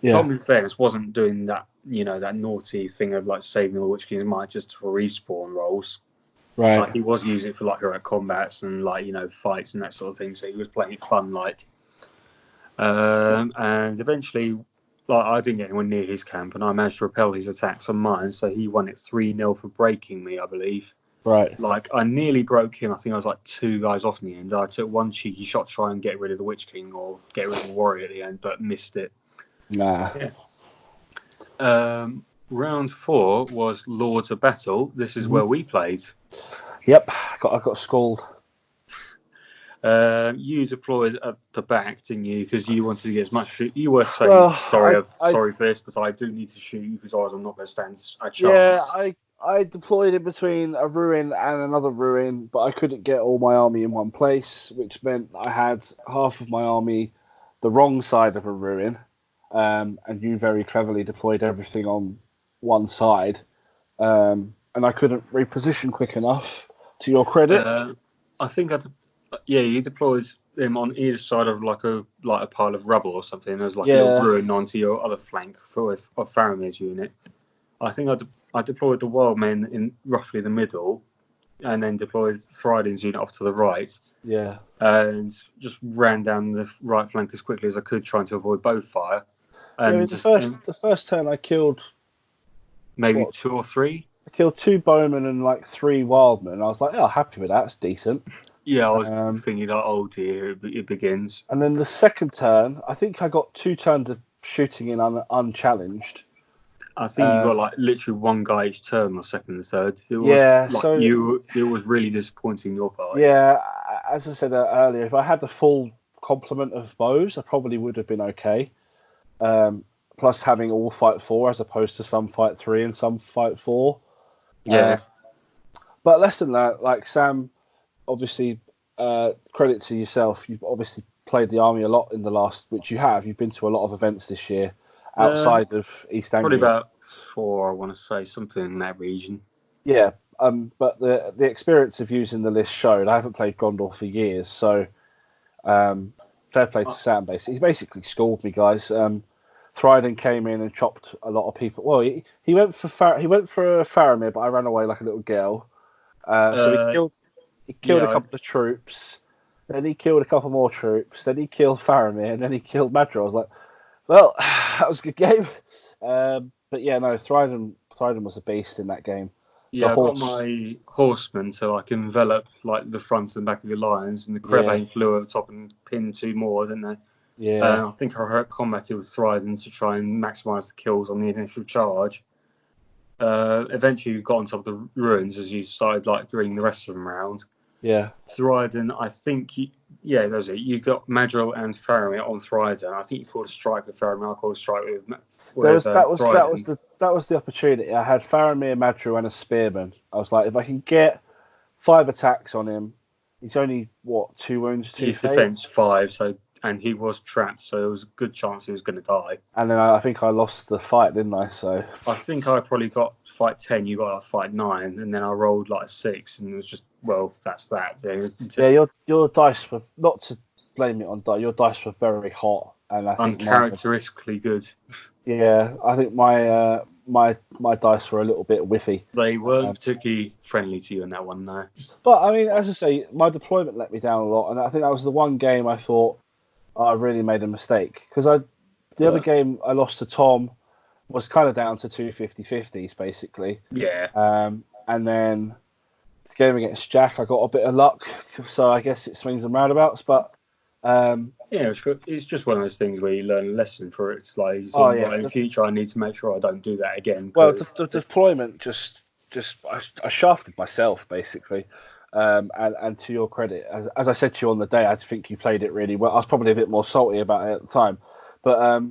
S2: Tom, in fairness, wasn't doing that, that naughty thing of like saving the Witch King's might just for respawn rolls.
S1: Right.
S2: Like he was using it for like heroic combats and like fights and that sort of thing. So he was playing it fun, like. And eventually, like I didn't get anyone near his camp, and I managed to repel his attacks on mine. So he won it 3-0 for breaking me, I believe.
S1: Right.
S2: Like I nearly broke him. I think I was like 2 guys off in the end. I took one cheeky shot to try and get rid of the Witch King or get rid of the warrior at the end, but missed it.
S1: Nah.
S2: Yeah. Round 4 was Lords of Battle. This is where we played.
S1: Yep. I got schooled.
S2: You deployed at the back, didn't you? Because you wanted to get as much shoot. You were saying, sorry for this, but I do need to shoot you because otherwise I'm not going to stand a chance.
S1: Yeah, I deployed in between a ruin and another ruin, but I couldn't get all my army in one place, which meant I had half of my army the wrong side of a ruin, and you very cleverly deployed everything on one side, and I couldn't reposition quick enough, to your credit.
S2: I think you deployed them on either side of like a pile of rubble or something. There's like a little ruin onto your other flank of Faramir's unit. I think I deployed the wild men in roughly the middle, and then deployed Thryden's unit off to the right.
S1: Yeah.
S2: And just ran down the right flank as quickly as I could, trying to avoid bow fire. And
S1: the first turn I killed
S2: maybe 2 or 3.
S1: I killed 2 bowmen and like 3 wildmen. I was like, happy with that. It's decent.
S2: Yeah, I was thinking like, oh dear, it begins.
S1: And then the second turn, I think I got 2 turns of shooting in unchallenged.
S2: I think you got like literally 1 guy each turn on second and third. It was really disappointing your part.
S1: Yeah, as I said earlier, if I had the full complement of bows, I probably would have been okay. Plus having all fight 4 as opposed to some fight 3 and some fight 4.
S2: Yeah.
S1: But less than that, like Sam, obviously, credit to yourself. You've obviously played the army a lot in the last, which you have. You've been to a lot of events this year outside of East Anglia.
S2: Probably about 4, I want to say, something in that region.
S1: Yeah, but the experience of using the list showed. I haven't played Gondor for years, so fair play to Sam. He basically schooled me, guys. Thryden came in and chopped a lot of people. Well, he went for Faramir, but I ran away like a little girl. So he killed a couple of troops. Then he killed a couple more troops. Then he killed Faramir, and then he killed Madra. I was like, well, that was a good game. But yeah, no, Thryden was a beast in that game.
S2: Yeah, I got my horsemen to like envelop like the front and back of your lines, and the Crebain flew over the top and pinned 2 more, didn't they?
S1: Yeah.
S2: I think I combated with Thryden to try and maximise the kills on the initial charge. Eventually, you got on top of the ruins as you started like bringing the rest of them around.
S1: Yeah.
S2: Thryden, I think, that was it. You got Madril and Faramir on Thryden. I think you called a strike with Faramir. I called a strike with
S1: Thryden. That was the opportunity. I had Faramir, Madril, and a spearman. I was like, if I can get 5 attacks on him, he's only 2 wounds, 2
S2: his defense 5, and he was trapped, so there was a good chance he was going to die.
S1: And then I think I lost the fight, didn't I? So
S2: I think I probably got fight 10, you got fight 9, and then I rolled like a 6, and it was just, well, that's that.
S1: Yeah, your dice were, not to blame it on dice, your dice were very hot, and I think
S2: uncharacteristically good.
S1: Yeah, I think my dice were a little bit whiffy.
S2: They weren't particularly friendly to you in that one, though.
S1: But I mean, as I say, my deployment let me down a lot, and I think that was the one game I thought I really made a mistake, because the other game I lost to Tom was kind of down to 2 50-50s basically.
S2: Yeah.
S1: And then the game against Jack, I got a bit of luck, so I guess it swings and roundabouts. But
S2: it's just one of those things where you learn a lesson for it. It's like, in the future, I need to make sure I don't do that again.
S1: Well, the deployment I shafted myself basically. And to your credit, as I said to you on the day, I think you played it really well. I was probably a bit more salty about it at the time, but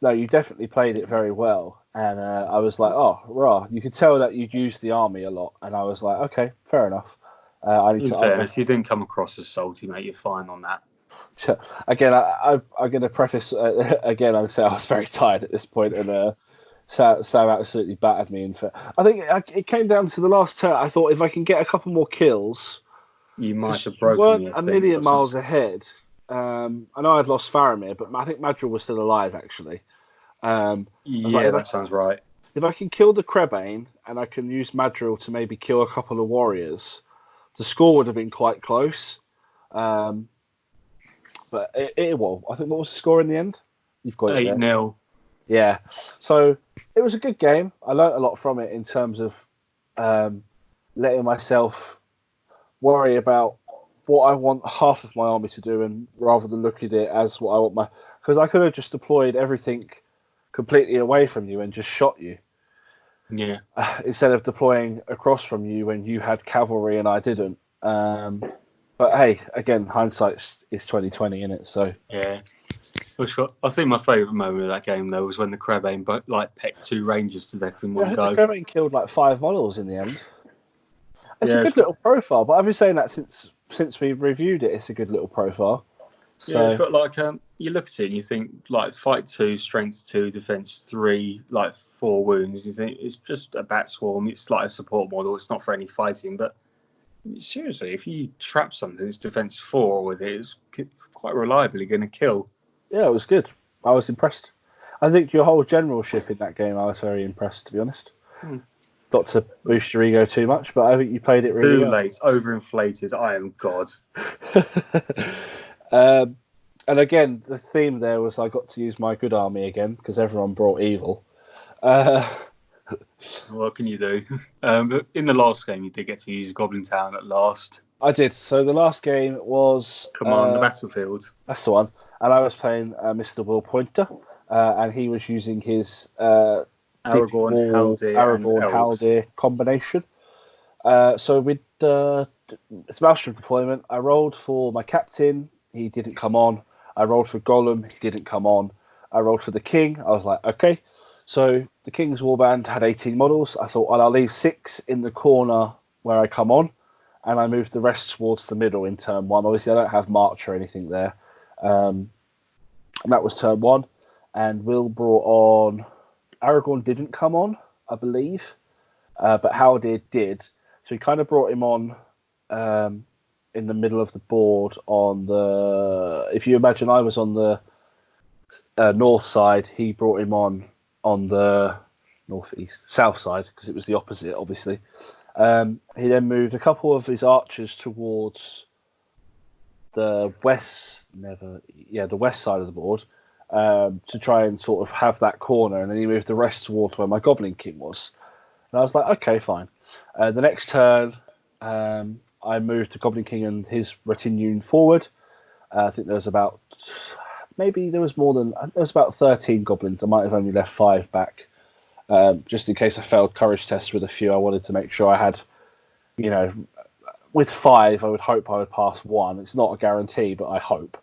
S1: no, you definitely played it very well. And I was like, oh, rah. You could tell that you'd used the army a lot, and I was like, okay, fair enough.
S2: In fairness, you didn't come across as salty, mate. You're fine on that.
S1: Again, I'm going to preface again. I would say I was very tired at this point, and Sam absolutely battered me. I think it came down to the last turn. I thought if I can get a couple more kills,
S2: You might have
S1: You
S2: broken
S1: weren't
S2: your
S1: a
S2: thing
S1: million
S2: or
S1: miles
S2: something.
S1: ahead. I know I'd lost Faramir, but I think Madrill was still alive, actually. I was like,
S2: Yeah, that sounds right.
S1: if I can kill the Krebane and I can use Madrill to maybe kill a couple of warriors, the score would have been quite close. Um, but well, I think what was the score in the end? You've got it there.
S2: 8-0.
S1: Yeah. So it was a good game. I learnt a lot from it in terms of letting myself worry about what I want half of my army to do, and rather than look at it as what I want because I could have just deployed everything completely away from you and just shot you
S2: Yeah.
S1: instead of deploying across from you when you had cavalry and I didn't. But hey, again, hindsight is 2020 in it. So
S2: Yeah. I think my favourite moment of that game though was when the Krebane pecked 2 Rangers to death in
S1: yeah, I
S2: one
S1: think the
S2: go.
S1: Kremlin killed like 5 models in the end. It's a
S2: Yeah,
S1: good little profile, but I've been saying that since we reviewed it. It's a good little profile.
S2: yeah, it's
S1: So
S2: got you look at it and you think fight 2, strength 2, defense 3, 4 wounds. You think it's just a bat swarm. It's like a support model. It's not for any fighting. But seriously, if you trap something that's defense 4 with it, it's quite reliably going to kill.
S1: yeah, it was good. I was impressed. I think your whole generalship in that game, I was very impressed, to be honest. Not to boost your ego too much, but I think you played it really
S2: Too
S1: well.
S2: late, overinflated. I am God.
S1: And again, the theme there was I got to use my good army again because everyone brought evil.
S2: What can you do? But in the last game, you did get to use Goblin Town at last.
S1: I did. So the last game was
S2: Command the battlefield.
S1: That's the one. And I was playing Mr. Will Pointer, and he was using his
S2: Aragorn, Haldir, and Elves.
S1: Haldir combination. So with it's Maelstrom deployment, I rolled for my captain. He didn't come on. I rolled for Gollum. He didn't come on. I rolled for the king. I was like, okay. So the king's warband had 18 models. I thought, well, I'll leave 6 in the corner where I come on, and I moved the rest towards the middle in turn 1. Obviously, I don't have March or anything there. And that was turn 1. And Will brought on... Aragorn didn't come on, I believe. But Haldir did. So he kind of brought him on in the middle of the board on the... If you imagine I was on the north side, he brought him on the south side, because it was the opposite, obviously. He then moved a couple of his archers towards the west side of the board to try and sort of have that corner, and then he moved the rest towards where my Goblin King was. And I was like, okay, fine. The next turn, I moved the Goblin King and his retinue forward. I think there was about about 13 goblins. I might have only left 5 back. Just in case I failed courage tests with a few, I wanted to make sure I had, with 5, I would hope I would pass 1. It's not a guarantee, but I hope.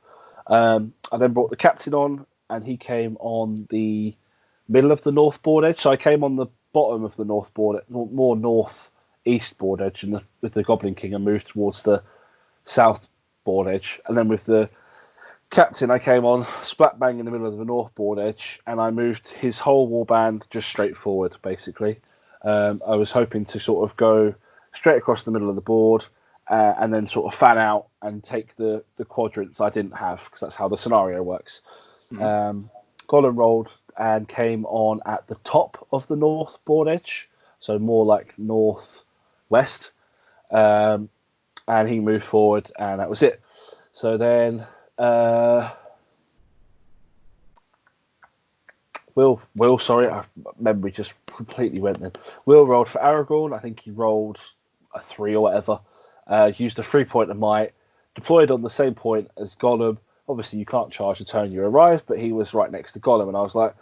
S1: I then brought the captain on, and he came on the middle of the north board edge. So I came on the bottom of the north board, more north-east board edge, and with the Goblin King, and moved towards the south board edge. And then with the captain, I came on splat bang in the middle of the north board edge, and I moved his whole warband just straight forward, basically. I was hoping to sort of go straight across the middle of the board and then sort of fan out and take the quadrants I didn't have, because that's how the scenario works. Gollum rolled and came on at the top of the north board edge, so more like northwest, and he moved forward, and that was it. So then Will, sorry, my memory just completely went then. Will rolled for Aragorn. I think he rolled a 3 or whatever. Used a 3-point of might, deployed on the same point as Gollum. Obviously, you can't charge the turn you arrive, but he was right next to Gollum, and I was like,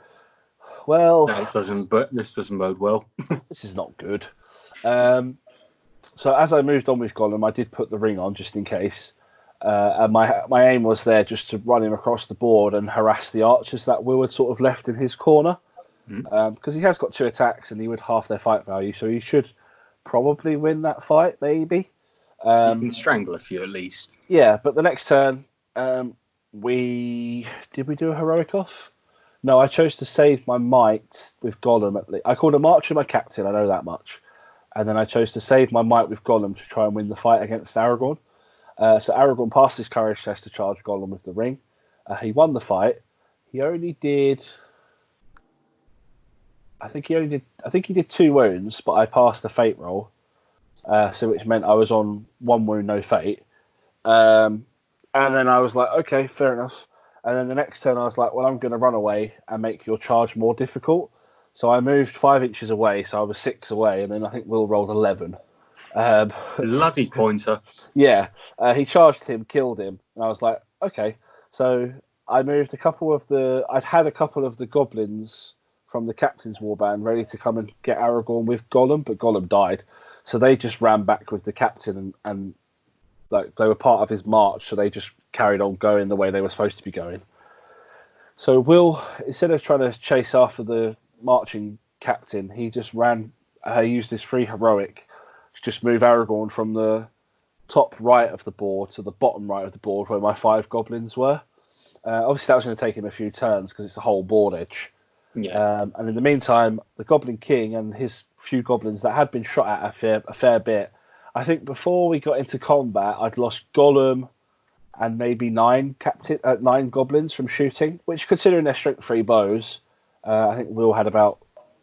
S1: well,
S2: this doesn't bode well.
S1: This is not good. So as I moved on with Gollum, I did put the ring on just in case. And my aim was there just to run him across the board and harass the archers that Will had sort of left in his corner. Because he has got 2 attacks and he would half their fight value, so he should probably win that fight, maybe.
S2: You can strangle a few at least.
S1: Yeah, but the next turn, did we do a heroic off? No, I chose to save my might with Gollum. I called a Archer my captain, I know that much. And then I chose to save my might with Gollum to try and win the fight against Aragorn. So Aragorn passed his courage test to charge Gollum with the ring. He won the fight. He only did. I think he did 2 wounds, but I passed the fate roll, so which meant I was on 1 wound, no fate. And then I was like, okay, fair enough. And then the next turn, I was like, well, I'm going to run away and make your charge more difficult. So I moved 5 inches away, so I was 6 away, and then I think Will rolled 11.
S2: Bloody pointer.
S1: Yeah, he charged him, killed him, and I was like, okay. So I moved I'd had a couple of the goblins from the captain's warband ready to come and get Aragorn with Gollum, but Gollum died. So they just ran back with the captain and like they were part of his march, so they just carried on going the way they were supposed to be going. So Will, instead of trying to chase after the marching captain, he just used his free heroic to just move Aragorn from the top right of the board to the bottom right of the board where my 5 goblins were. Obviously, that was going to take him a few turns because it's a whole board edge.
S2: Yeah.
S1: And in the meantime, the Goblin King and his few goblins that had been shot at a fair bit. I think before we got into combat, I'd lost Gollum and maybe 9 goblins from shooting, which, considering their strength 3 bows, I think Will had about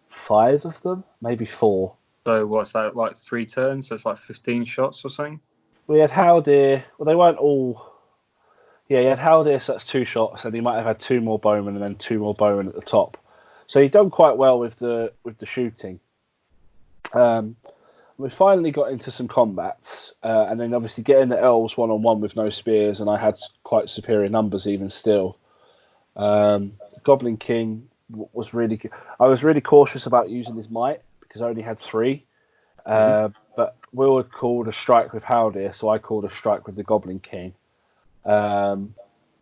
S1: 5 of them, maybe 4.
S2: So what's that, like 3 turns? So it's like 15 shots or something?
S1: We had Haldir. Well, they weren't all. Yeah, he had Haldir, so that's 2 shots, and he might have had 2 more bowmen and then 2 more bowmen at the top. So he'd done quite well with the shooting. We finally got into some combats, and then obviously getting the elves 1-on-1 with no spears, and I had quite superior numbers even still. The Goblin King was really good. I was really cautious about using his might because I only had 3. But Will had called a strike with Haldir, so I called a strike with the Goblin King.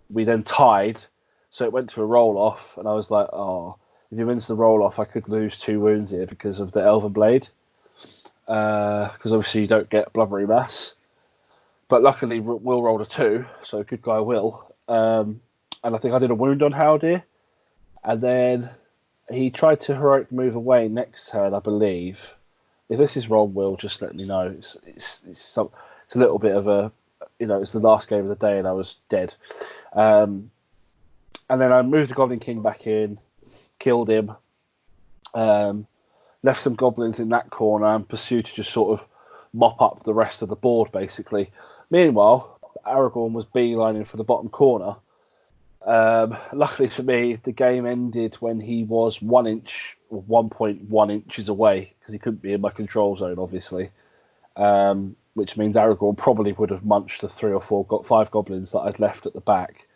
S1: We then tied, so it went to a roll-off, and I was like, oh, if he wins the roll-off, I could lose 2 wounds here because of the Elven Blade. Because obviously you don't get Blubbery Mass. But luckily, Will rolled a 2, so good guy Will. And I think I did a wound on Haldir. And then he tried to heroic move away next turn, I believe. If this is wrong, Will, just let me know. It's a little bit of a, it's the last game of the day and I was dead. And then I moved the Goblin King back in, killed him, left some goblins in that corner and pursued to just sort of mop up the rest of the board, basically. Meanwhile, Aragorn was beelining for the bottom corner. Luckily for me, the game ended when he was 1 inch or 1.1 inches away because he couldn't be in my control zone, obviously. Which means Aragorn probably would have munched the 3 or 4 5 goblins that I'd left at the back.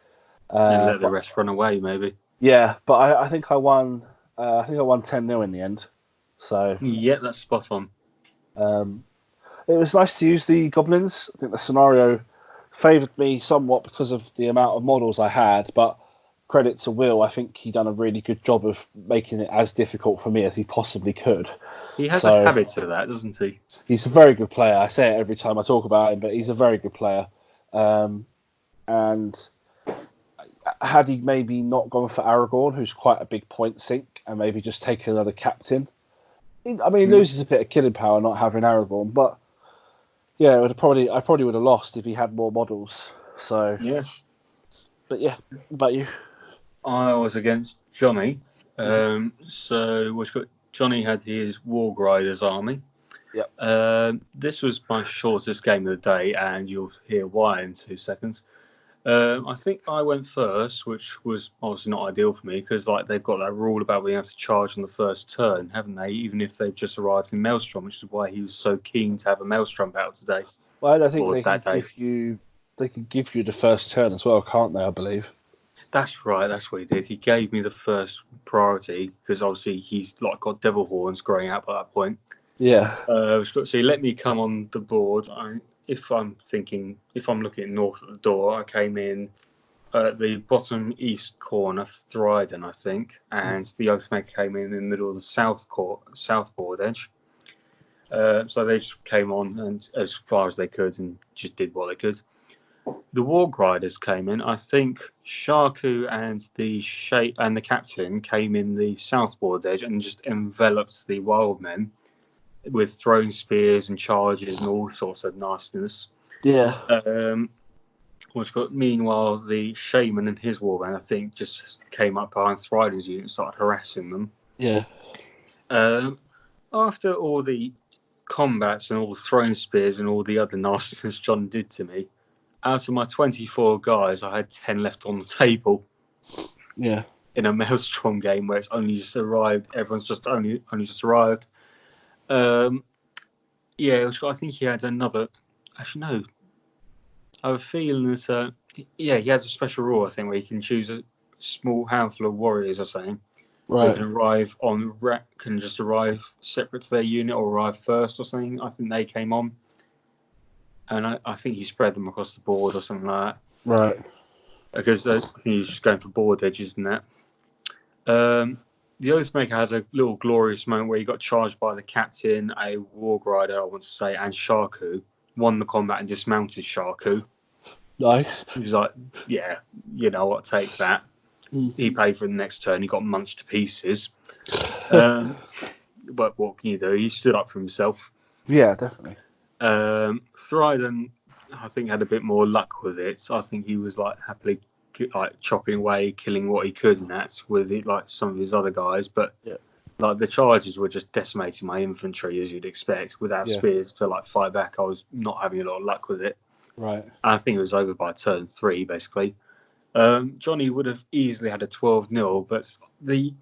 S2: And let the rest run away, maybe.
S1: Yeah, but I think I won. I think I won 10-0 in the end. So
S2: yeah, that's spot on.
S1: It was nice to use the goblins. I think the scenario favoured me somewhat because of the amount of models I had, but credit to Will, I think he done a really good job of making it as difficult for me as he possibly could.
S2: He has a habit of that, doesn't he?
S1: He's a very good player. I say it every time I talk about him, but he's a very good player. And had he maybe not gone for Aragorn, who's quite a big point sink, and maybe just taken another captain, I mean, he loses a bit of killing power not having Aragorn, but yeah, I probably would have lost if he had more models. So
S2: yeah,
S1: but yeah, what about you?
S2: I was against Johnny. So Johnny had his Warg Riders army.
S1: Yep.
S2: This was my shortest game of the day, and you'll hear why in 2 seconds. I think I went first, which was obviously not ideal for me because they've got that rule about being able to charge on the first turn, haven't they? Even if they've just arrived in Maelstrom, which is why he was so keen to have a Maelstrom battle today.
S1: Well, I think they can give you the first turn as well, can't they? I believe.
S2: That's right. That's what he did. He gave me the first priority because obviously he's got devil horns growing out by that point.
S1: Yeah.
S2: So he let me come on the board. If I'm looking north at the door, I came in at the bottom east corner of Thryden, I think, and the Oathmaker came in the middle of the south board edge. So they just came on and as far as they could and just did what they could. The Warg Riders came in. I think Sharku and the captain came in the south board edge and just enveloped the wild men with thrown spears and charges and all sorts of nastiness.
S1: Yeah.
S2: Meanwhile, the shaman and his warband, I think, just came up behind Thryder's unit and started harassing them.
S1: Yeah.
S2: After all the combats and all the throwing spears and all the other nastiness John did to me, out of my 24 guys, I had 10 left on the table.
S1: Yeah.
S2: In a Maelstrom game where it's only just arrived, everyone's just only just arrived. I think he had another. Actually, no. I have a feeling that he has a special rule, I think, where you can choose a small handful of warriors or something.
S1: Right.
S2: Who can just arrive separate to their unit or arrive first or something. I think they came on. And I think he spread them across the board or something like that.
S1: Right.
S2: Because I think he was just going for board edges and that. The Oathmaker had a little glorious moment where he got charged by the captain, a Warg Rider, I want to say, and Sharku. Won the combat and dismounted Sharku.
S1: Nice.
S2: He was like, yeah, you know what, take that. He paid for the next turn. He got munched to pieces. But what can you do? He stood up for himself.
S1: Yeah, definitely.
S2: Thryden, I think, had a bit more luck with it. I think he was like happily chopping away, killing what he could, and that's with it, like some of his other guys. But like the charges were just decimating my infantry, as you'd expect. Without spears to like fight back, I was not having a lot of luck with it.
S1: Right.
S2: I think it was over by turn 3, basically. Johnny would have easily had a 12-0, but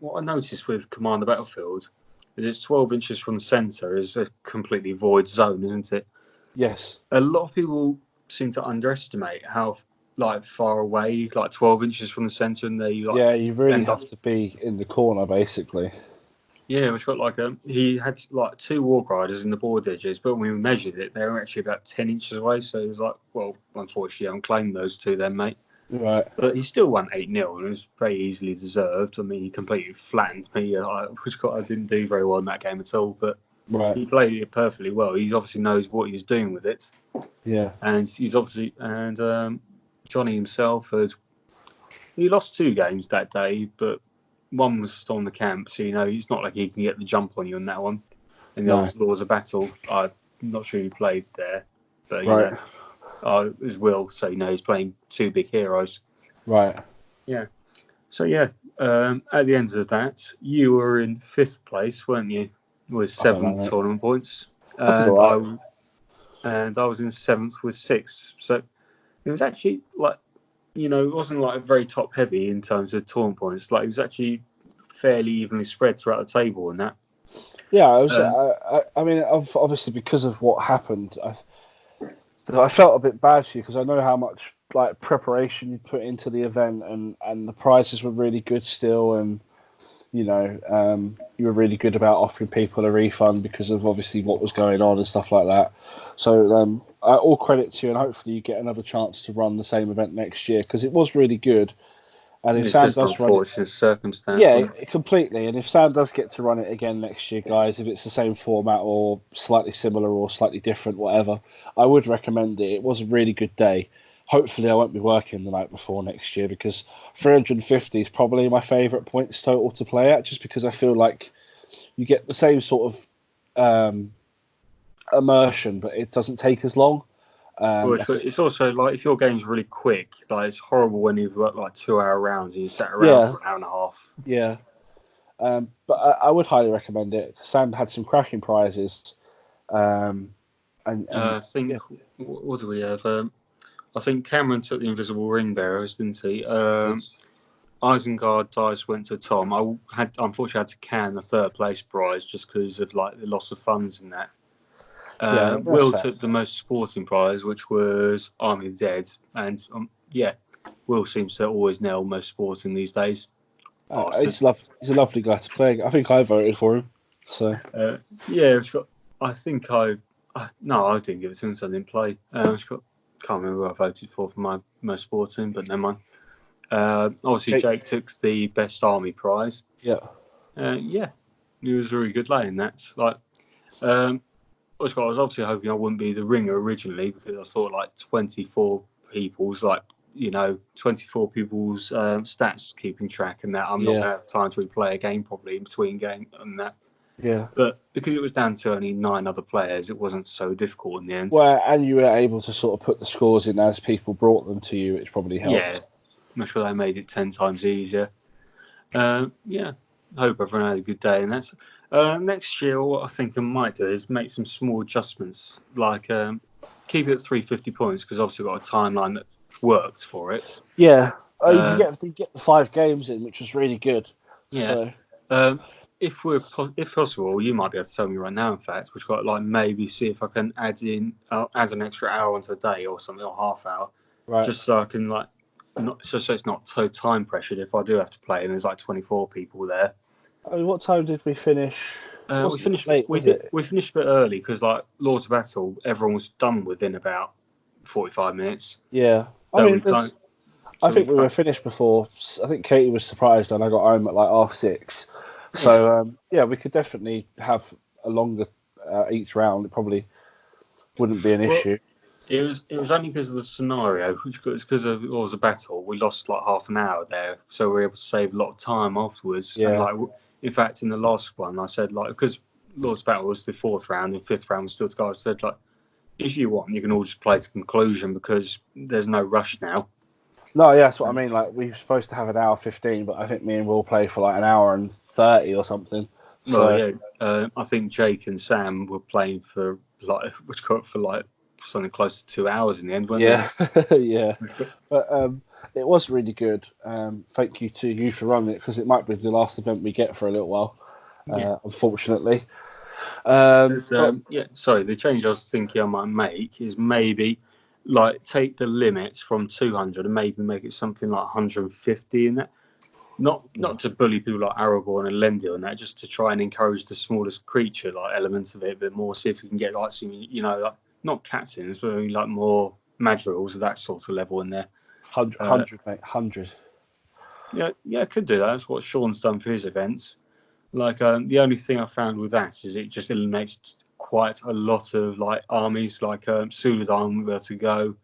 S2: what I noticed with Command the Battlefield is it's 12 inches from the centre is a completely void zone, isn't it?
S1: Yes.
S2: A lot of people seem to underestimate how far away, 12 inches from the centre, and they
S1: you really have to be in the corner, basically.
S2: Yeah, which got he had 2 Warg Riders in the board edges, but when we measured it, they were actually about 10 inches away. So it was like, well, unfortunately, I haven't claimed those 2 then, mate.
S1: Right.
S2: But he still won 8-0, and it was very easily deserved. I mean, he completely flattened me, which I didn't do very well in that game at all. But he played it perfectly well. He obviously knows what he was doing with it.
S1: Yeah.
S2: And he's obviously Johnny himself he lost 2 games that day, but one was Storm the Camp, so he's not like he can get the jump on you on that one. And the other Laws of Battle, I'm not sure he played there, but it was Will, so he's playing 2 big heroes.
S1: Right.
S2: Yeah. So at the end of that, you were in 5th place, weren't you? With 7 tournament points, and I was in 7th with 6. So it was actually it wasn't very top heavy in terms of tournament points. It was actually fairly evenly spread throughout the table and that.
S1: Yeah, I mean, obviously because of what happened, I felt a bit bad for you because I know how much preparation you put into the event, and the prizes were really good still, and you were really good about offering people a refund because of obviously what was going on and stuff like that. So all credit to you, and hopefully you get another chance to run the same event next year because it was really good. And if Sam does
S2: unfortunate circumstance.
S1: Yeah, completely. And if Sam does get to run it again next year, guys, if it's the same format or slightly similar or slightly different, whatever, I would recommend it. It was a really good day. Hopefully I won't be working the night before next year because 350 is probably my favourite points total to play at, just because I feel like you get the same sort of immersion, but it doesn't take as long.
S2: It's also if your game's really quick, it's horrible when you've got 2-hour rounds and you sat around for an hour and a half.
S1: Yeah. But I would highly recommend it. Sam had some cracking prizes.
S2: I think, what do we have? I think Cameron took the Invisible Ring Bearers, didn't he? Isengard dice went to Tom. I unfortunately had to can the 3rd place prize just because of the loss of funds in that. Will took the most sporting prize, which was Army of the Dead, and Will seems to always nail most sporting these days.
S1: He's a lovely guy to play. I think I voted for him. So
S2: I think I didn't give it to him, so I didn't play. Can't remember who I voted for my most sporting, but never mind. Obviously, Jake took the best army prize.
S1: Yeah.
S2: He was really good laying that. I was obviously hoping I wouldn't be the ringer originally because I thought 24 people's 24 people's stats keeping track and that I'm not going to have time to replay a game properly in between game and that.
S1: Yeah.
S2: But because it was down to only 9 other players, it wasn't so difficult in the end.
S1: Well, and you were able to sort of put the scores in as people brought them to you, which probably helped.
S2: Yeah, I'm sure they made it 10 times easier. Yeah, I hope everyone had a good day. And that's next year. What I think I might do is make some small adjustments, like keep it at 350 points because obviously we've got a timeline that worked for it.
S1: Yeah, you get the 5 games in, which was really good.
S2: Yeah.
S1: So.
S2: If possible, you might be able to tell me right now. In fact, we've got like maybe see if I can add an extra hour onto the day or something, or half hour,
S1: right.
S2: Just so I can like not so it's not so time pressured if I do have to play and there's like 24 people there.
S1: I mean, what time did we finish?
S2: We finished
S1: late.
S2: We finished a bit early because like Lords of Battle, everyone was done within about 45 minutes.
S1: Yeah, I think we were finished before. I think Katie was surprised, and I got home at like 6:30. So yeah, we could definitely have a longer each round. It probably wouldn't be an issue.
S2: It was only because of the scenario, which was because it was a battle. We lost like half an hour there, so we were able to save a lot of time afterwards.
S1: Yeah.
S2: And like, in fact, in the last one, I said like because Lord's Battle was the 4th round, and 5th round was still to go. I said like, if you want, you can all just play to conclusion because there's no rush now.
S1: No, yeah, that's what I mean. Like, we were supposed to have an hour 15, but I think me and Will play for like an hour and 30 or something.
S2: Well, yeah, I think Jake and Sam were playing for like something close to 2 hours in the end, weren't
S1: they? Yeah. But it was really good. Thank you to you for running it because it might be the last event we get for a little while, unfortunately.
S2: Sorry, the change I was thinking I might make is maybe like take the limits from 200 and maybe make it something like 150 in that. Not to bully people like Aragorn and Elendil and that, just to try and encourage the smallest creature like elements of it a bit more. See if we can get like some, like not captains, but like more madrigals of that sort of level in there.
S1: 100, mate, 100.
S2: Yeah, I could do that. That's what Sean's done for his events. Like the only thing I found with that is it just eliminates quite a lot of like armies. Like Suladan will be able to go,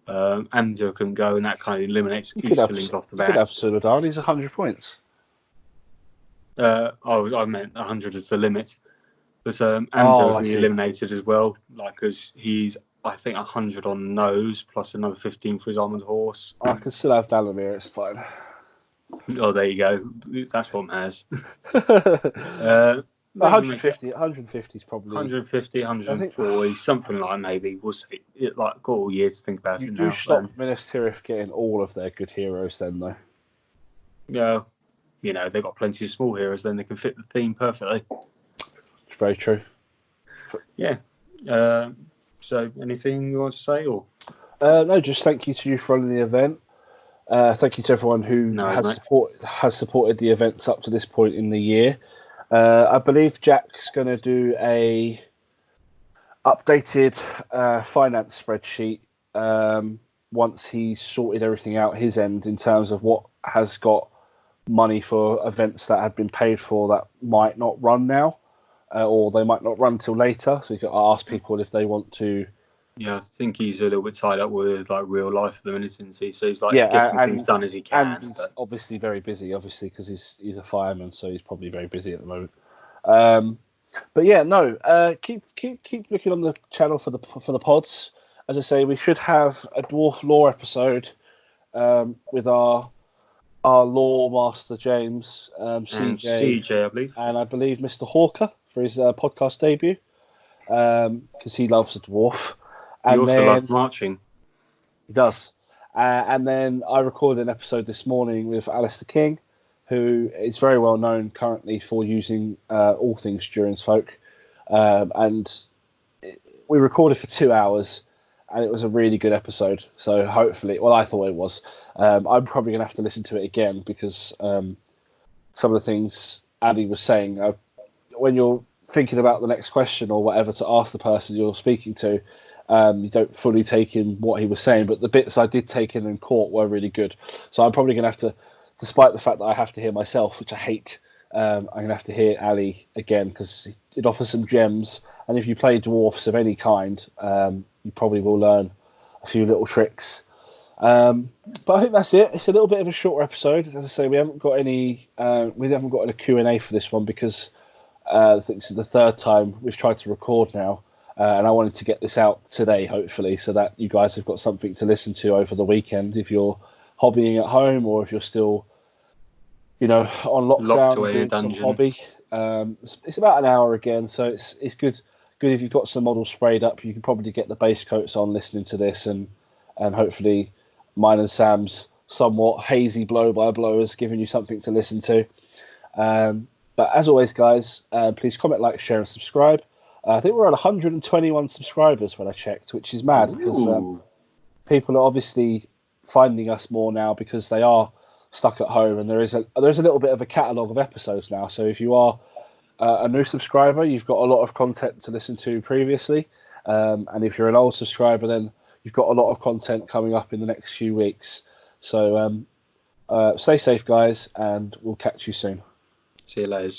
S2: Amdur can go, and that kind of eliminates Easterlings off the bat.
S1: You could have Suladan. He's 100 points.
S2: I meant 100 is the limit. But Amdur will be eliminated as well, like because he's I think 100 on nose plus another 15 for his armored horse.
S1: I can still have Dalamir. It's fine.
S2: Oh, there you go. That's what matters.
S1: 150 is probably
S2: 150, 140, something like maybe. We'll see. Got all year to think about it now.
S1: You stop Minas Tirith getting all of their good heroes then, though.
S2: Yeah, they've got plenty of small heroes, then they can fit the theme perfectly.
S1: It's very true.
S2: Yeah. So, anything you want to say, or?
S1: No, just thank you to you for running the event. Thank you to everyone who has supported the events up to this point in the year. I believe Jack's going to do a updated finance spreadsheet once he's sorted everything out his end in terms of what has got money for events that had been paid for that might not run now, or they might not run till later. So he's got to ask people if they want to.
S2: Yeah, I think he's a little bit tied up with like real life at the minute, isn't he? So he's like getting things done as he can.
S1: And he's obviously very busy, because he's a fireman, so he's probably very busy at the moment. But yeah, no. Keep looking on the channel for the pods. As I say, we should have a dwarf lore episode with our lore master James,
S2: CJ, I believe,
S1: and I believe Mr. Hawker for his podcast debut, because he loves a dwarf.
S2: And he also loves marching.
S1: He does. And then I recorded an episode this morning with Alistair King, who is very well known currently for using all things Durin's Folk. And we recorded for 2 hours, and it was a really good episode. So hopefully, well, I thought it was. I'm probably going to have to listen to it again because some of the things Ali was saying, when you're thinking about the next question or whatever to ask the person you're speaking to, you don't fully take in what he was saying, but the bits I did take in and caught were really good. So I'm probably going to have to, despite the fact that I have to hear myself, which I hate, I'm going to have to hear Ali again because it offers some gems. And if you play dwarfs of any kind, you probably will learn a few little tricks. But I think that's it. It's a little bit of a shorter episode. As I say, we haven't got any Q&A for this one because I think this is the third time we've tried to record now, and I wanted to get this out today, hopefully, so that you guys have got something to listen to over the weekend if you're hobbying at home or if you're still, on
S2: Locked
S1: lockdown
S2: away in a
S1: doing some
S2: dungeon.
S1: hobby. It's about an hour again, so it's good. Good if you've got some models sprayed up. You can probably get the base coats on listening to this, and hopefully mine and Sam's somewhat hazy blow by blow has given you something to listen to. But as always, guys, please comment, like, share, and subscribe. I think we're at 121 subscribers when I checked, which is mad because people are obviously finding us more now because they are stuck at home, and there's a little bit of a catalogue of episodes now. So if you are a new subscriber, you've got a lot of content to listen to previously, and if you're an old subscriber, then you've got a lot of content coming up in the next few weeks. So stay safe, guys, and we'll catch you soon.
S2: See you later.